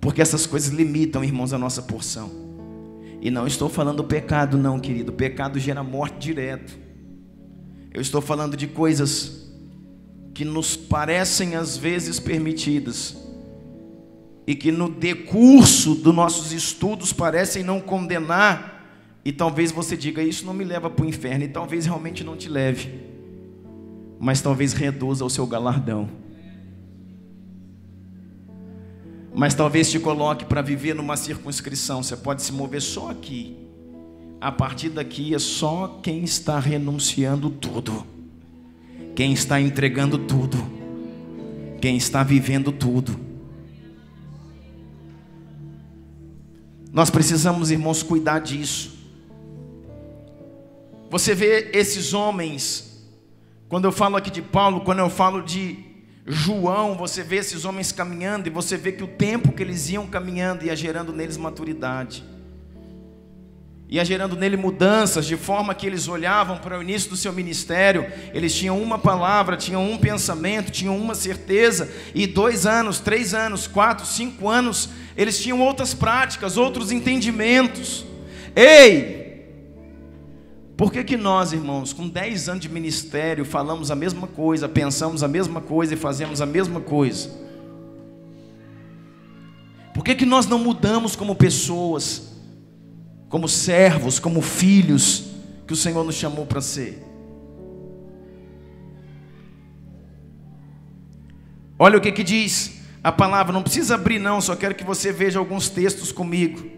Porque porque essas coisas limitam, irmãos, a nossa porção. E não estou falando do pecado não, querido. O pecado gera morte direto. Eu estou falando de coisas que nos parecem às vezes permitidas e que no decurso dos nossos estudos parecem não condenar, e talvez você diga, isso não me leva para o inferno, e talvez realmente não te leve, mas talvez reduza o seu galardão, mas talvez te coloque para viver numa circunscrição. Você pode se mover só aqui, a partir daqui é só quem está renunciando tudo, quem está entregando tudo, quem está vivendo tudo. Nós precisamos, irmãos, cuidar disso. Você vê esses homens, quando eu falo aqui de Paulo, quando eu falo de João, você vê esses homens caminhando, e você vê que o tempo que eles iam caminhando ia gerando neles maturidade, ia gerando nele mudanças, de forma que eles olhavam para o início do seu ministério, eles tinham uma palavra, tinham um pensamento, tinham uma certeza, e 2 anos, 3 anos, 4, 5 anos, eles tinham outras práticas, outros entendimentos. Ei! Por que nós, irmãos, com 10 anos de ministério, falamos a mesma coisa, pensamos a mesma coisa e fazemos a mesma coisa? Por que nós não mudamos como pessoas, como servos, como filhos que o Senhor nos chamou para ser? Olha o que diz a palavra, não precisa abrir não, só quero que você veja alguns textos comigo,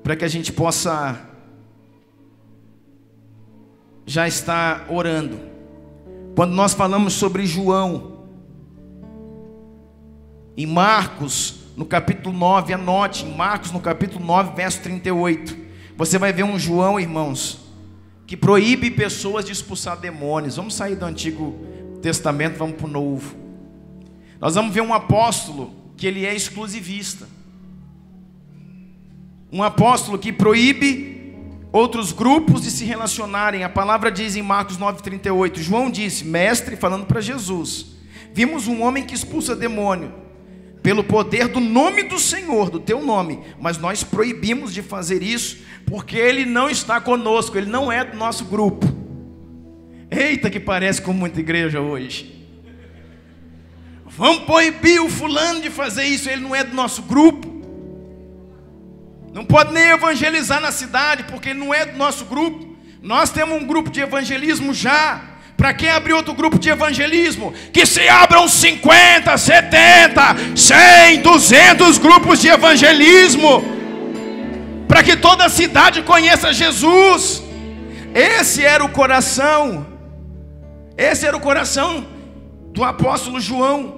para que a gente possa já estar orando. Quando nós falamos sobre João, em Marcos, no capítulo 9, anote, em Marcos, no capítulo 9, verso 38, você vai ver um João, irmãos, que proíbe pessoas de expulsar demônios. Vamos sair do Antigo Testamento, vamos para o Novo. Nós vamos ver um apóstolo que ele é exclusivista, um apóstolo que proíbe outros grupos de se relacionarem. A palavra diz em Marcos 9,38, João disse, mestre, falando para Jesus, vimos um homem que expulsa demônio, pelo poder do nome do Senhor, do teu nome, mas nós proibimos de fazer isso, porque ele não está conosco, ele não é do nosso grupo. Eita, que parece com muita igreja hoje. Vamos proibir o fulano de fazer isso, ele não é do nosso grupo. Não pode nem evangelizar na cidade, porque ele não é do nosso grupo. Nós temos um grupo de evangelismo já. Para quem abrir outro grupo de evangelismo? Que se abram 50, 70, 100, 200 grupos de evangelismo, para que toda a cidade conheça Jesus. Esse era o coração do apóstolo João.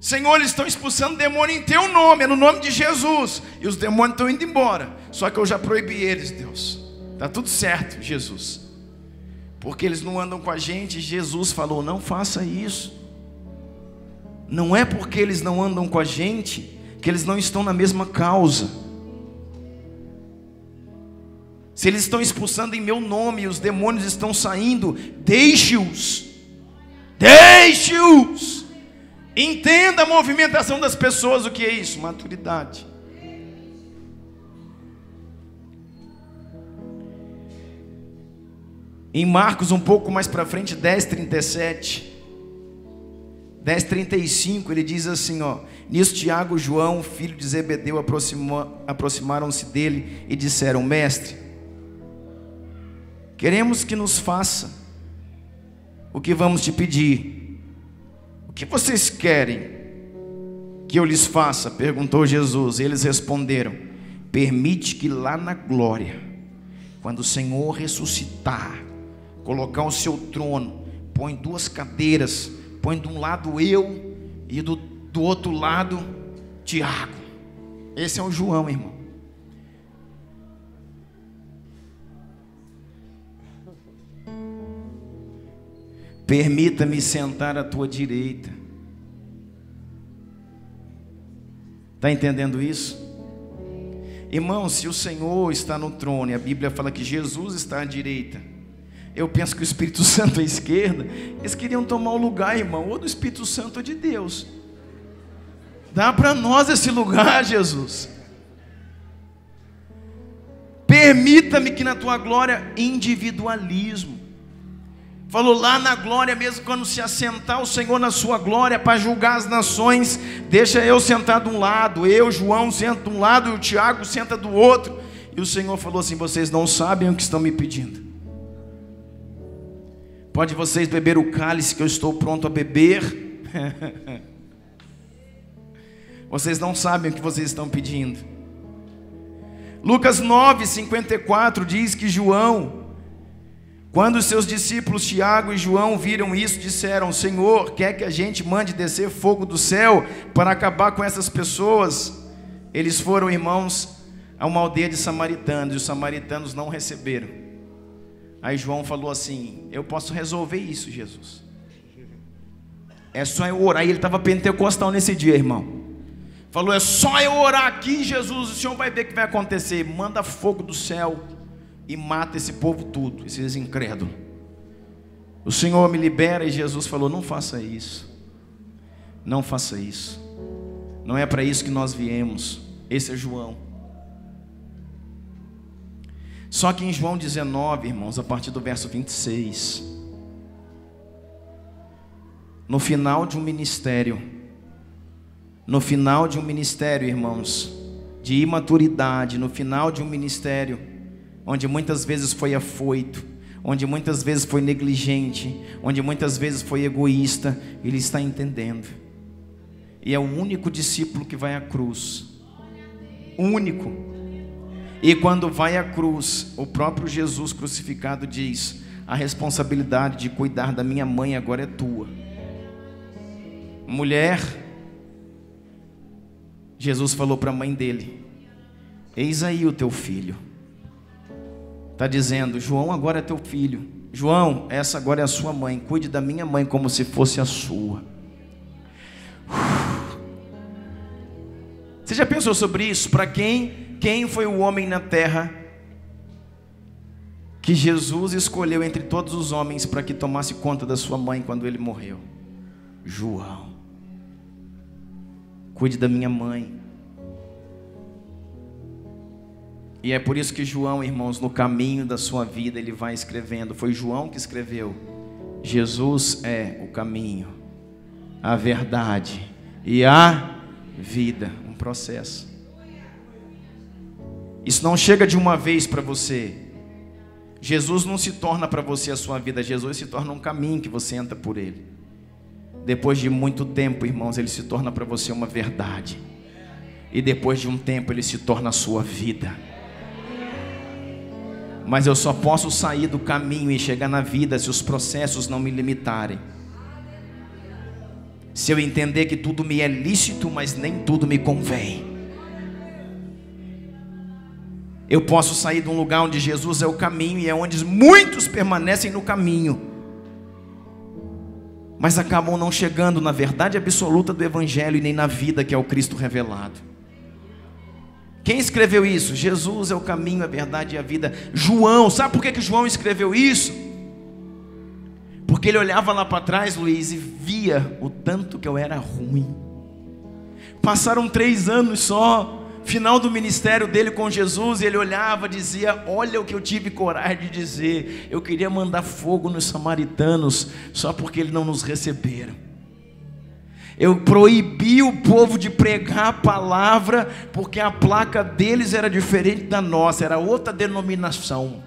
Senhor, eles estão expulsando demônio em teu nome, é no nome de Jesus, e os demônios estão indo embora, só que eu já proibi eles, Deus. Está tudo certo, Jesus, porque eles não andam com a gente. Jesus falou, não faça isso. Não é porque eles não andam com a gente que eles não estão na mesma causa. Se eles estão expulsando em meu nome e os demônios estão saindo, deixe-os. Deixe-os. Entenda a movimentação das pessoas. O que é isso? Maturidade. Em Marcos, um pouco mais para frente, 10:37, 10:35, ele diz assim, ó: nisso Tiago e João, filho de Zebedeu, aproximaram-se dele e disseram, mestre, queremos que nos faça o que vamos te pedir. O que vocês querem que eu lhes faça? Perguntou Jesus. Eles responderam, permite que lá na glória, quando o Senhor ressuscitar, colocar o seu trono, põe 2 cadeiras, põe de um lado eu e do outro lado Tiago. Esse é o João, irmão. Permita-me sentar à tua direita. Está entendendo isso? Irmão, se o Senhor está no trono e a Bíblia fala que Jesus está à direita, eu penso que o Espírito Santo à esquerda, eles queriam tomar o lugar, irmão, ou do Espírito Santo ou de Deus. Dá para nós esse lugar, Jesus. Permita-me que na tua glória, individualismo. Falou lá na glória mesmo, quando se assentar o Senhor na sua glória para julgar as nações, deixa eu sentar de um lado, eu, João, sento de um lado e o Tiago senta do outro. E o Senhor falou assim: vocês não sabem o que estão me pedindo. Pode vocês beber o cálice que eu estou pronto a beber? Vocês não sabem o que vocês estão pedindo. Lucas 9:54 diz que João, quando os seus discípulos Tiago e João viram isso, disseram: Senhor, quer que a gente mande descer fogo do céu para acabar com essas pessoas? Eles foram, irmãos, a uma aldeia de samaritanos, e os samaritanos não receberam. Aí João falou assim: eu posso resolver isso, Jesus. É só eu orar. E ele estava pentecostal nesse dia, irmão. Falou: é só eu orar aqui, Jesus, o Senhor vai ver o que vai acontecer. Manda fogo do céu e mata esse povo tudo, esses incrédulos. O Senhor me libera. E Jesus falou: não faça isso. Não faça isso. Não é para isso que nós viemos. Esse é João. Só que em João 19, irmãos, a partir do verso 26, no final de um ministério, irmãos, de imaturidade, no final de um ministério, onde muitas vezes foi afoito, onde muitas vezes foi negligente, onde muitas vezes foi egoísta, ele está entendendo. E é o único discípulo que vai à cruz. Único. E quando vai à cruz, o próprio Jesus crucificado diz: a responsabilidade de cuidar da minha mãe agora é tua. Mulher, Jesus falou para a mãe dele: eis aí o teu filho. Está dizendo: João agora é teu filho. João, essa agora é a sua mãe. Cuide da minha mãe como se fosse a sua. Você já pensou sobre isso? Para quem foi o homem na terra que Jesus escolheu entre todos os homens para que tomasse conta da sua mãe quando ele morreu? João. Cuide da minha mãe. E é por isso que João, irmãos, no caminho da sua vida, ele vai escrevendo. Foi João que escreveu: Jesus é o caminho, a verdade e a vida. Um processo. Isso não chega de uma vez para você. Jesus não se torna para você a sua vida. Jesus se torna um caminho que você entra por ele. Depois de muito tempo, irmãos, ele se torna para você uma verdade. E depois de um tempo ele se torna a sua vida. Mas eu só posso sair do caminho e chegar na vida se os processos não me limitarem. Se eu entender que tudo me é lícito, mas nem tudo me convém. Eu posso sair de um lugar onde Jesus é o caminho e é onde muitos permanecem no caminho, mas acabam não chegando na verdade absoluta do Evangelho e nem na vida que é o Cristo revelado. Quem escreveu isso? Jesus é o caminho, a verdade e a vida. João, sabe por que João escreveu isso? Porque ele olhava lá para trás, Luiz, e via o tanto que eu era ruim. Passaram 3 anos só, final do ministério dele com Jesus, e ele olhava e dizia: olha o que eu tive coragem de dizer. Eu queria mandar fogo nos samaritanos, só porque eles não nos receberam. Eu proibi o povo de pregar a palavra, porque a placa deles era diferente da nossa, era outra denominação.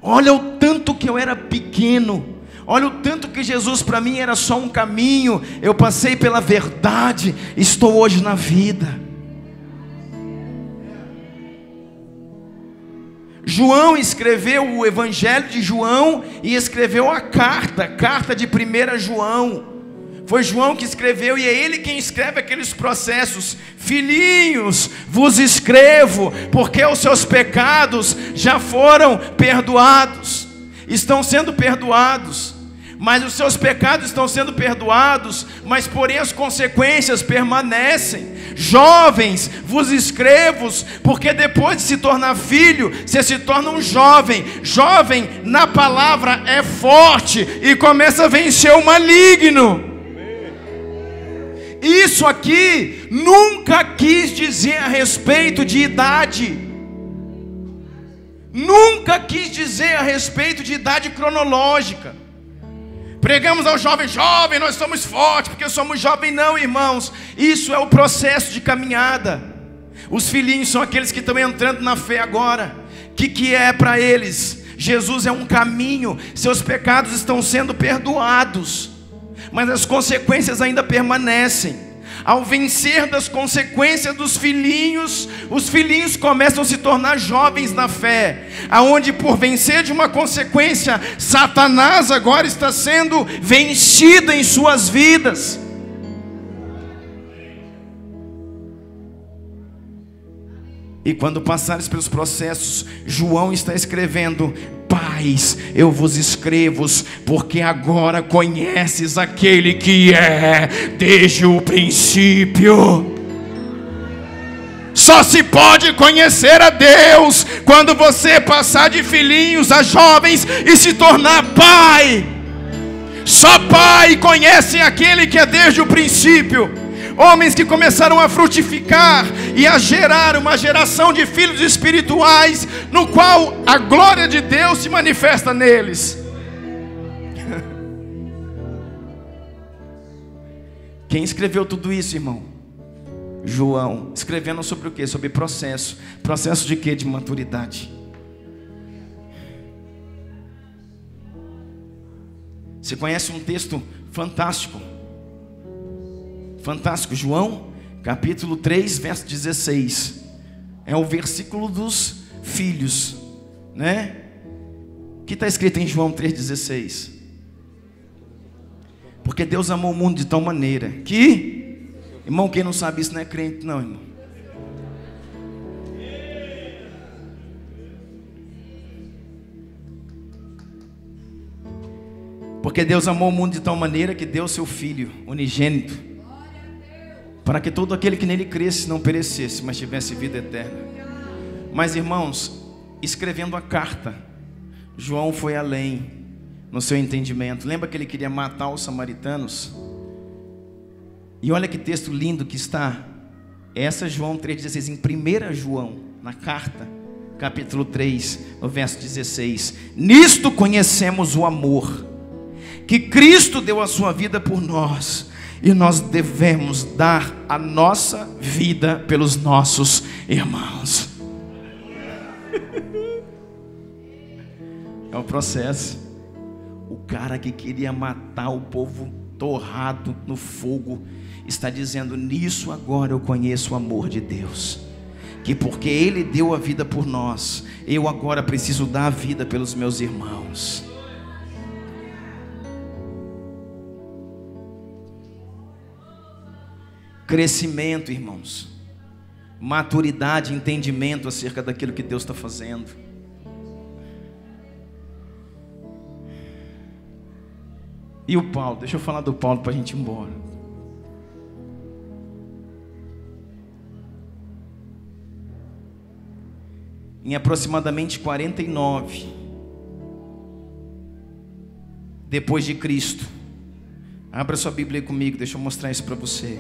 Olha o tanto que eu era pequeno. Olha o tanto que Jesus para mim era só um caminho. Eu passei pela verdade, estou hoje na vida. João escreveu o Evangelho de João e escreveu a carta de 1 João. Foi João que escreveu, e é ele quem escreve aqueles processos. Filhinhos, vos escrevo, porque os seus pecados já foram perdoados. Estão sendo perdoados. Mas os seus pecados estão sendo perdoados, mas porém as consequências permanecem. Jovens, vos escrevo, porque depois de se tornar filho, você se torna um jovem. Jovem na palavra é forte e começa a vencer o maligno. Isso aqui nunca quis dizer a respeito de idade. Nunca quis dizer a respeito de idade cronológica. Pregamos ao jovem, jovem, nós somos fortes porque somos jovens. Não, irmãos, isso é o processo de caminhada. Os filhinhos são aqueles que estão entrando na fé agora. O que é para eles? Jesus é um caminho, seus pecados estão sendo perdoados, mas as consequências ainda permanecem. Ao vencer das consequências dos filhinhos, os filhinhos começam a se tornar jovens na fé, aonde por vencer de uma consequência, Satanás agora está sendo vencido em suas vidas. E quando passares pelos processos, João está escrevendo: pais, eu vos escrevo, porque agora conheces aquele que é desde o princípio. Só se pode conhecer a Deus quando você passar de filhinhos a jovens e se tornar pai. Só pai conhece aquele que é desde o princípio. Homens que começaram a frutificar e a gerar uma geração de filhos espirituais, no qual a glória de Deus se manifesta neles. Quem escreveu tudo isso, irmão? João. Escrevendo sobre o quê? Sobre processo. Processo de quê? De maturidade. Você conhece um texto fantástico? Fantástico, João, capítulo 3, verso 16. É o versículo dos filhos, né? O que está escrito em João 3,16? Porque Deus amou o mundo de tal maneira que... Irmão, quem não sabe isso não é crente não, irmão. Porque Deus amou o mundo de tal maneira que deu seu Filho unigênito, para que todo aquele que nele cresce não perecesse, mas tivesse vida eterna. Mas, irmãos, escrevendo a carta, João foi além no seu entendimento. Lembra que ele queria matar os samaritanos? E olha que texto lindo que está. Essa João 3,16, em 1 João, na carta, capítulo 3, no verso 16. Nisto conhecemos o amor, que Cristo deu a sua vida por nós, e nós devemos dar a nossa vida pelos nossos irmãos. É um processo. O cara que queria matar o povo torrado no fogo está dizendo: nisso agora eu conheço o amor de Deus, que porque Ele deu a vida por nós, eu agora preciso dar a vida pelos meus irmãos. Crescimento, irmãos, maturidade, entendimento acerca daquilo que Deus está fazendo. E o Paulo, deixa eu falar do Paulo para a gente ir embora. Em aproximadamente 49 depois de Cristo, abra sua Bíblia aí comigo, deixa eu mostrar isso para você.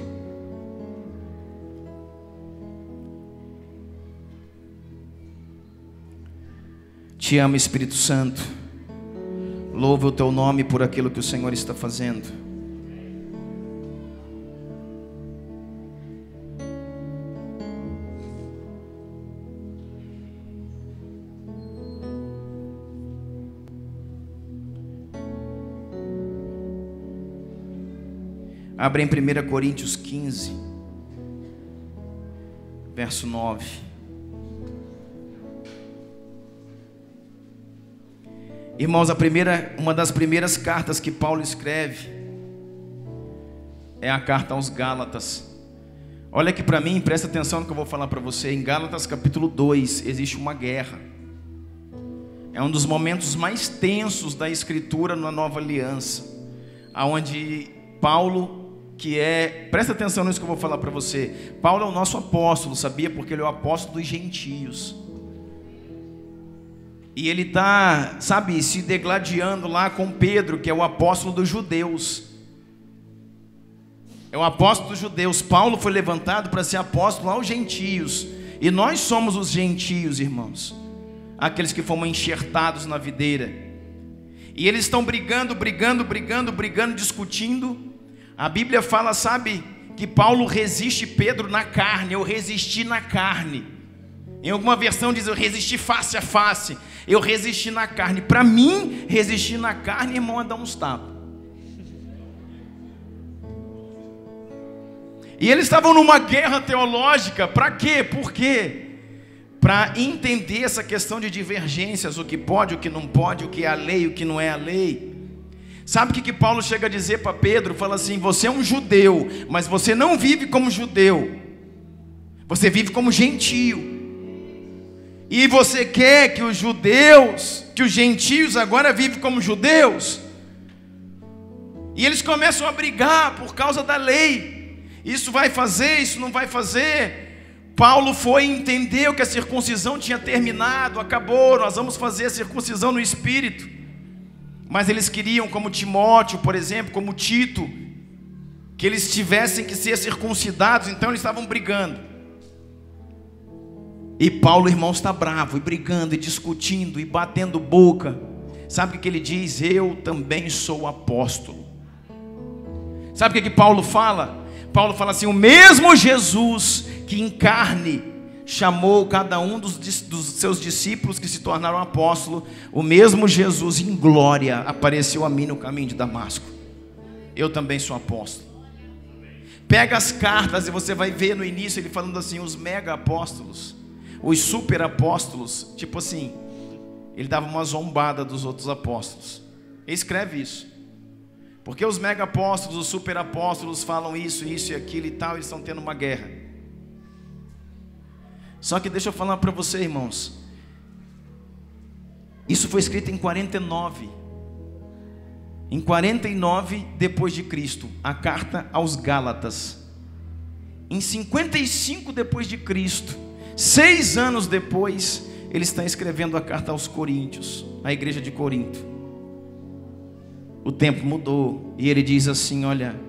Te amo, Espírito Santo. Louva o teu nome por aquilo que o Senhor está fazendo. Abra em 1 Coríntios 15, verso 9. Irmãos, uma das primeiras cartas que Paulo escreve é a carta aos Gálatas. Olha aqui para mim, presta atenção no que eu vou falar para você. Em Gálatas capítulo 2 existe uma guerra. É um dos momentos mais tensos da escritura na Nova Aliança, aonde Paulo, presta atenção nisso que eu vou falar para você. Paulo é o nosso apóstolo, sabia? Porque ele é o apóstolo dos gentios. E ele está, se degladiando lá com Pedro, que é o apóstolo dos judeus. é o apóstolo dos judeus. Paulo foi levantado para ser apóstolo aos gentios. E nós somos os gentios, irmãos, aqueles que fomos enxertados na videira. E eles estão brigando, discutindo. A Bíblia fala, sabe, que Paulo resiste Pedro na carne. Eu resisti na carne. Em alguma versão diz, eu resisti face a face. Eu resisti na carne. Para mim, resistir na carne, irmão, é dar uns tapas. E eles estavam numa guerra teológica. Para quê? Por quê? Para entender essa questão de divergências, o que pode, o que não pode, o que é a lei, o que não é a lei. Sabe o que Paulo chega a dizer para Pedro? Fala assim, você é um judeu, mas você não vive como judeu, você vive como gentio. E você quer que os judeus, que os gentios agora vivem como judeus? E eles começam a brigar por causa da lei. Isso vai fazer, isso não vai fazer. Paulo foi entender que a circuncisão tinha terminado, acabou, nós vamos fazer a circuncisão no Espírito. Mas eles queriam, como Timóteo, por exemplo, como Tito, que eles tivessem que ser circuncidados, então eles estavam brigando. E Paulo, irmão, está bravo, e brigando, e discutindo, e batendo boca. Sabe o que ele diz? Eu também sou apóstolo. Sabe o que Paulo fala? Paulo fala assim, o mesmo Jesus que em carne chamou cada um dos seus discípulos que se tornaram apóstolos, o mesmo Jesus em glória apareceu a mim no caminho de Damasco. Eu também sou apóstolo. Pega as cartas e você vai ver no início ele falando assim, os mega apóstolos, os super apóstolos, tipo assim, ele dava uma zombada dos outros apóstolos. Ele escreve isso. Porque os mega apóstolos, os super apóstolos falam isso e aquilo e tal, eles estão tendo uma guerra. Só que deixa eu falar para você, irmãos, isso foi escrito em 49. Em 49 depois de Cristo, a carta aos Gálatas. Em 55 depois de Cristo, 6 anos depois, ele está escrevendo a carta aos Coríntios, à igreja de Corinto. O tempo mudou e ele diz assim, olha,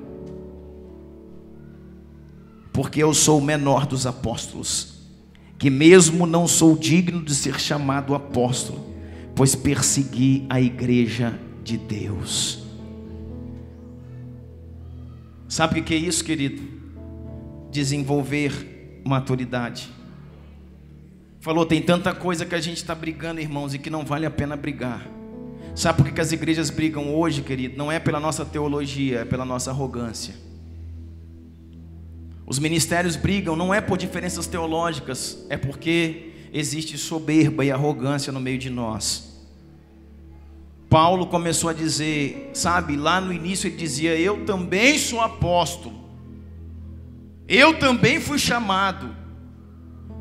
porque eu sou o menor dos apóstolos, que mesmo não sou digno de ser chamado apóstolo, pois persegui a igreja de Deus. Sabe o que é isso, querido? Desenvolver maturidade. Falou, tem tanta coisa que a gente está brigando, irmãos, e que não vale a pena brigar. Sabe por que as igrejas brigam hoje, querido? Não é pela nossa teologia, é pela nossa arrogância. Os ministérios brigam não é por diferenças teológicas, é porque existe soberba e arrogância no meio de nós. Paulo começou a dizer, sabe, lá no início ele dizia, eu também sou apóstolo, eu também fui chamado,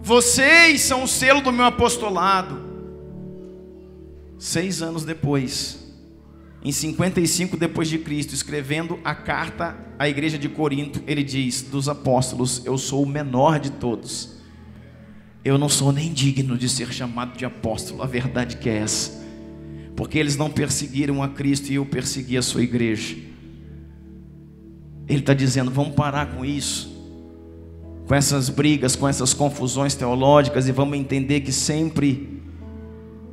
vocês são o selo do meu apostolado. 6 anos depois, em 55 depois de Cristo, escrevendo a carta à igreja de Corinto, ele diz, dos apóstolos, eu sou o menor de todos, eu não sou nem digno de ser chamado de apóstolo, a verdade que é essa, porque eles não perseguiram a Cristo e eu persegui a sua igreja. Ele está dizendo, vamos parar com isso, com essas brigas, com essas confusões teológicas, e vamos entender que sempre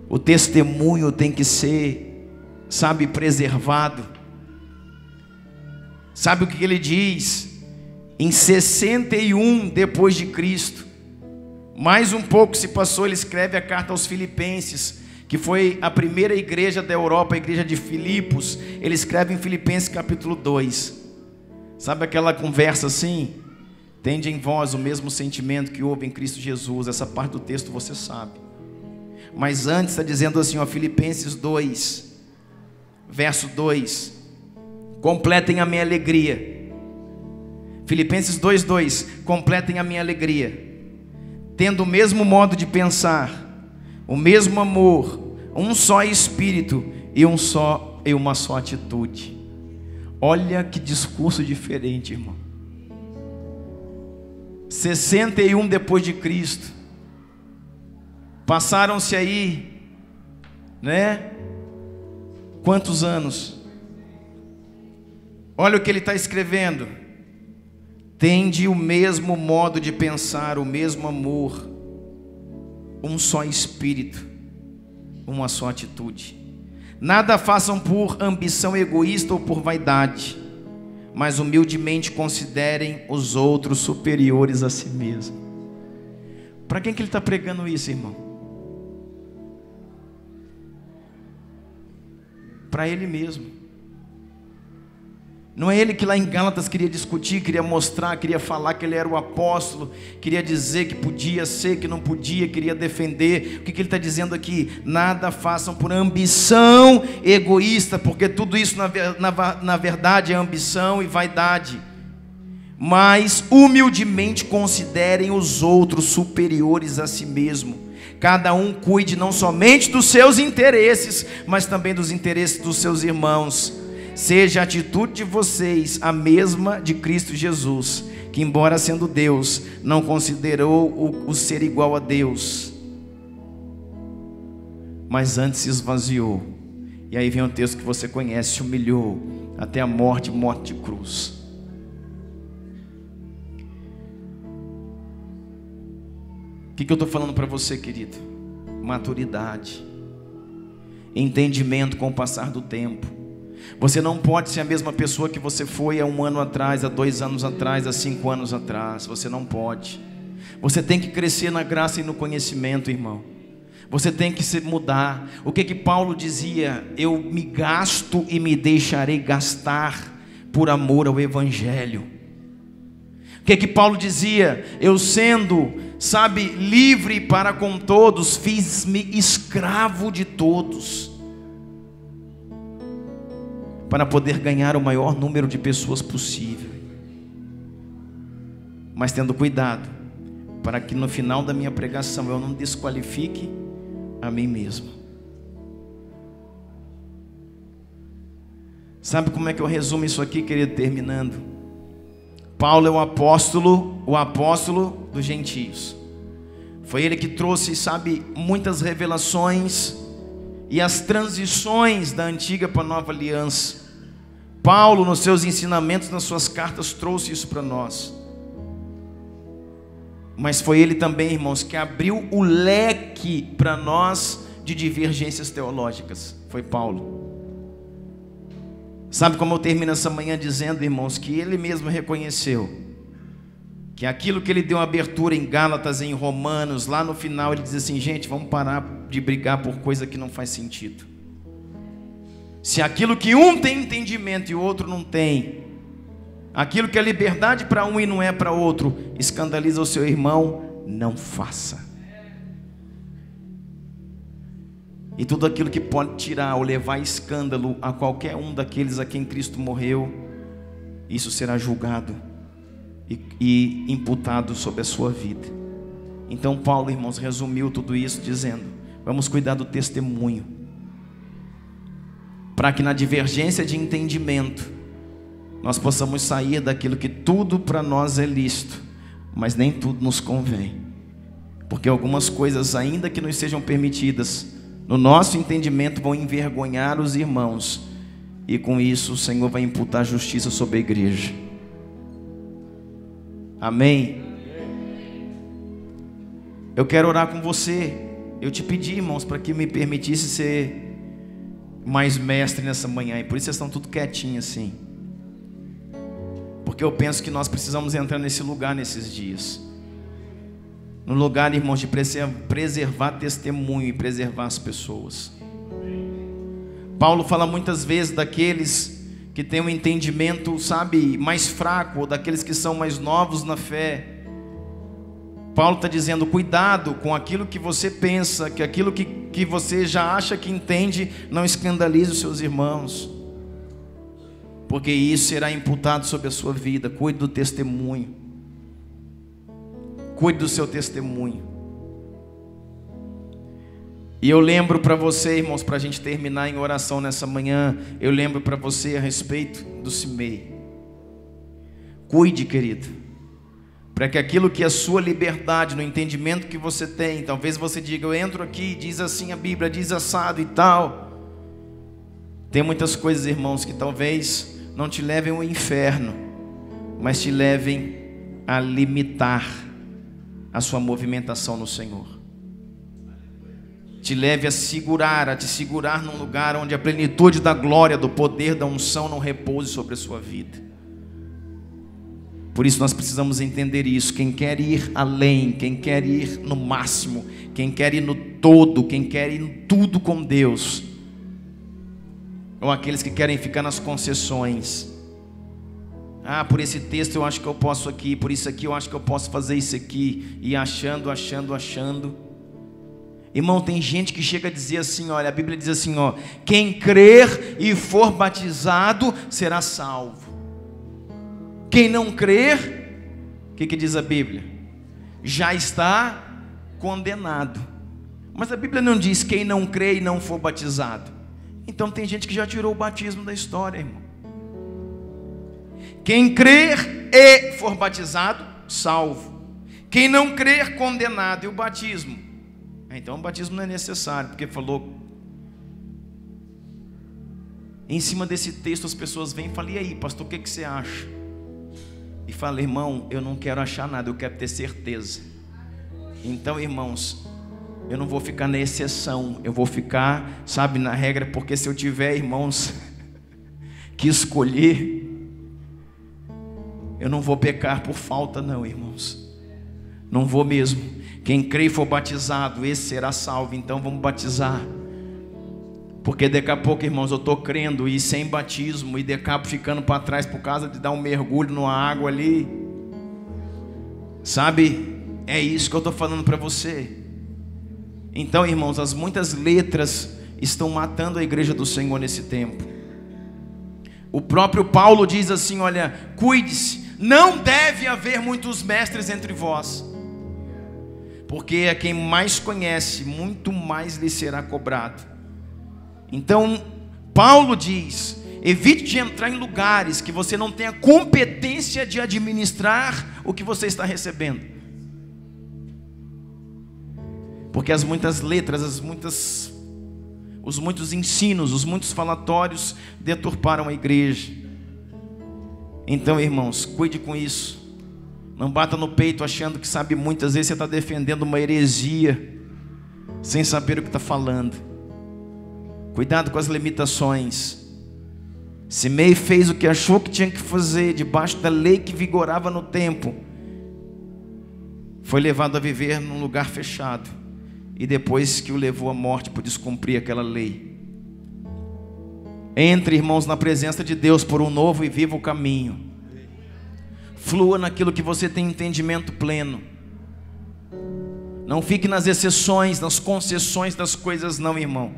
o testemunho tem que ser, sabe, preservado. Sabe o que ele diz? Em 61 depois de Cristo, mais um pouco se passou, ele escreve a carta aos Filipenses, que foi a primeira igreja da Europa, a igreja de Filipos. Ele escreve em Filipenses capítulo 2. Sabe aquela conversa assim? Tende em vós o mesmo sentimento que houve em Cristo Jesus. Essa parte do texto você sabe. Mas antes está dizendo assim, ó, Filipenses 2, verso 2, completem a minha alegria. Filipenses 2:2, completem a minha alegria, tendo o mesmo modo de pensar, o mesmo amor, um só espírito e uma só atitude. Olha que discurso diferente, irmão. 61 depois de Cristo. Passaram-se aí, né? Quantos anos? Olha o que ele está escrevendo. tende o mesmo modo de pensar, o mesmo amor, um só espírito, uma só atitude. Nada façam por ambição egoísta ou por vaidade, mas humildemente considerem os outros superiores a si mesmo. Para quem que ele está pregando isso, irmão? Para ele mesmo. Não é ele que lá em Gálatas queria discutir, queria mostrar, queria falar que ele era o apóstolo, queria dizer que podia ser, que não podia, queria defender. O que ele está dizendo aqui? Nada façam por ambição egoísta, porque tudo isso na verdade é ambição e vaidade. Mas humildemente considerem os outros superiores a si mesmo. Cada um cuide não somente dos seus interesses, mas também dos interesses dos seus irmãos. Seja a atitude de vocês a mesma de Cristo Jesus, que embora sendo Deus, não considerou o ser igual a Deus, mas antes se esvaziou. E aí vem um texto que você conhece: se humilhou até a morte, morte de cruz. O que eu estou falando para você, querido? Maturidade, entendimento com o passar do tempo. Você não pode ser a mesma pessoa que você foi há 1 ano atrás, há 2 anos atrás, há 5 anos atrás. Você não pode. Você tem que crescer na graça e no conhecimento, irmão. Você tem que se mudar. O que Paulo dizia? Eu me gasto e me deixarei gastar por amor ao Evangelho. O que Paulo dizia? Eu sendo, livre para com todos, fiz-me escravo de todos, para poder ganhar o maior número de pessoas possível, mas tendo cuidado, para que no final da minha pregação eu não desqualifique a mim mesmo. Sabe como é que eu resumo isso aqui, querido, terminando? Paulo é o apóstolo dos gentios. Foi ele que trouxe, muitas revelações e as transições da antiga para a nova aliança. Paulo, nos seus ensinamentos, nas suas cartas, trouxe isso para nós. Mas foi ele também, irmãos, que abriu o leque para nós de divergências teológicas. Foi Paulo. Sabe como eu termino essa manhã dizendo, irmãos, que ele mesmo reconheceu que aquilo que ele deu abertura em Gálatas, em Romanos, lá no final ele diz assim: gente, vamos parar de brigar por coisa que não faz sentido. Se aquilo que um tem entendimento e o outro não tem, aquilo que é liberdade para um e não é para outro, escandaliza o seu irmão, não faça. E tudo aquilo que pode tirar ou levar escândalo a qualquer um daqueles a quem Cristo morreu, isso será julgado e imputado sobre a sua vida. Então Paulo, irmãos, resumiu tudo isso dizendo: vamos cuidar do testemunho, para que na divergência de entendimento nós possamos sair daquilo que tudo para nós é lícito, mas nem tudo nos convém, porque algumas coisas, ainda que nos sejam permitidas, no nosso entendimento vão envergonhar os irmãos, e com isso o Senhor vai imputar justiça sobre a igreja. Amém? Eu quero orar com você. Eu te pedi, irmãos, para que me permitisse ser mais mestre nessa manhã, e por isso vocês estão tudo quietinhos assim, porque eu penso que nós precisamos entrar nesse lugar nesses dias, no lugar, irmãos, de preservar testemunho e preservar as pessoas. Paulo fala muitas vezes daqueles que têm um entendimento, mais fraco, ou daqueles que são mais novos na fé. Paulo está dizendo: cuidado com aquilo que você pensa, que aquilo que você já acha que entende, não escandalize os seus irmãos, porque isso será imputado sobre a sua vida. Cuide do testemunho, cuide do seu testemunho. E eu lembro para você, irmãos, para a gente terminar em oração nessa manhã, eu lembro para você a respeito do CIMEI. Cuide, querido, para que aquilo que é sua liberdade, no entendimento que você tem, talvez você diga: eu entro aqui, diz assim a Bíblia, diz assado e tal. Tem muitas coisas, irmãos, que talvez não te levem ao inferno, mas te levem a limitar a sua movimentação no Senhor. Te leve a te segurar num lugar onde a plenitude da glória, do poder, da unção não repouse sobre a sua vida. Por isso nós precisamos entender isso. Quem quer ir além, quem quer ir no máximo, quem quer ir no todo, quem quer ir em tudo com Deus, ou aqueles que querem ficar nas concessões. Ah, por esse texto eu acho que eu posso aqui, por isso aqui eu acho que eu posso fazer isso aqui, e achando. Irmão, tem gente que chega a dizer assim, olha, a Bíblia diz assim, ó, quem crer e for batizado será salvo. Quem não crer, o que diz a Bíblia? Já está condenado. Mas a Bíblia não diz quem não crê e não for batizado. Então tem gente que já tirou o batismo da história, irmão. Quem crer e for batizado, salvo. Quem não crer, condenado. E o batismo? Então o batismo não é necessário, porque falou. Em cima desse texto as pessoas vêm e falam, e aí, pastor, o que você acha? E fala, irmão, eu não quero achar nada, eu quero ter certeza. Então, irmãos, eu não vou ficar na exceção, eu vou ficar, sabe, na regra, porque se eu tiver, irmãos, que escolher, eu não vou pecar por falta não, irmãos. Não vou mesmo. Quem crê e for batizado, esse será salvo. Então vamos batizar. Porque daqui a pouco, irmãos, eu estou crendo e sem batismo, e acabo ficando para trás por causa de dar um mergulho numa água ali. Sabe? É isso que eu estou falando para você. Então, irmãos, as muitas letras estão matando a igreja do Senhor nesse tempo. O próprio Paulo diz assim, olha, cuide-se, não deve haver muitos mestres entre vós, porque a quem mais conhece, muito mais lhe será cobrado. Então, Paulo diz, evite de entrar em lugares que você não tenha competência de administrar o que você está recebendo. Porque as muitas letras, os muitos ensinos, os muitos falatórios deturparam a igreja. Então, irmãos, cuide com isso. Não bata no peito achando que sabe muito. Às vezes você está defendendo uma heresia sem saber o que está falando. Cuidado com as limitações. Simei fez o que achou que tinha que fazer, debaixo da lei que vigorava no tempo. Foi levado a viver num lugar fechado, e depois que o levou à morte por descumprir aquela lei. Entre, irmãos, na presença de Deus por um novo e vivo caminho. Flua naquilo que você tem entendimento pleno. Não fique nas exceções, nas concessões das coisas não, irmão.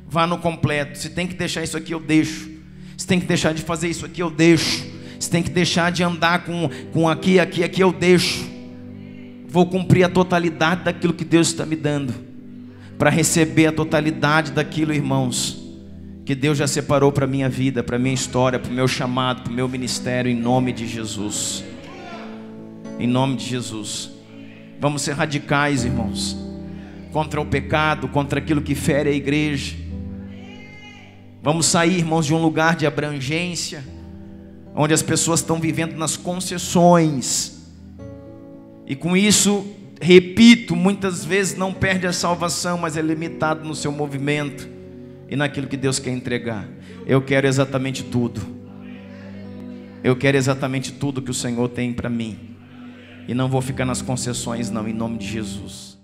Vá no completo. Se tem que deixar isso aqui, eu deixo. Se tem que deixar de fazer isso aqui, eu deixo. Se tem que deixar de andar com aqui, eu deixo. Vou cumprir a totalidade daquilo que Deus está me dando, para receber a totalidade daquilo, irmãos, que Deus já separou para a minha vida, para a minha história, para o meu chamado, para o meu ministério, em nome de Jesus. Em nome de Jesus. Vamos ser radicais, irmãos, contra o pecado, contra aquilo que fere a igreja. Vamos sair, irmãos, de um lugar de abrangência, onde as pessoas estão vivendo nas concessões, e com isso, repito, muitas vezes não perde a salvação, mas é limitado no seu movimento e naquilo que Deus quer entregar. Eu quero exatamente tudo. Eu quero exatamente tudo que o Senhor tem para mim, e não vou ficar nas concessões não, em nome de Jesus.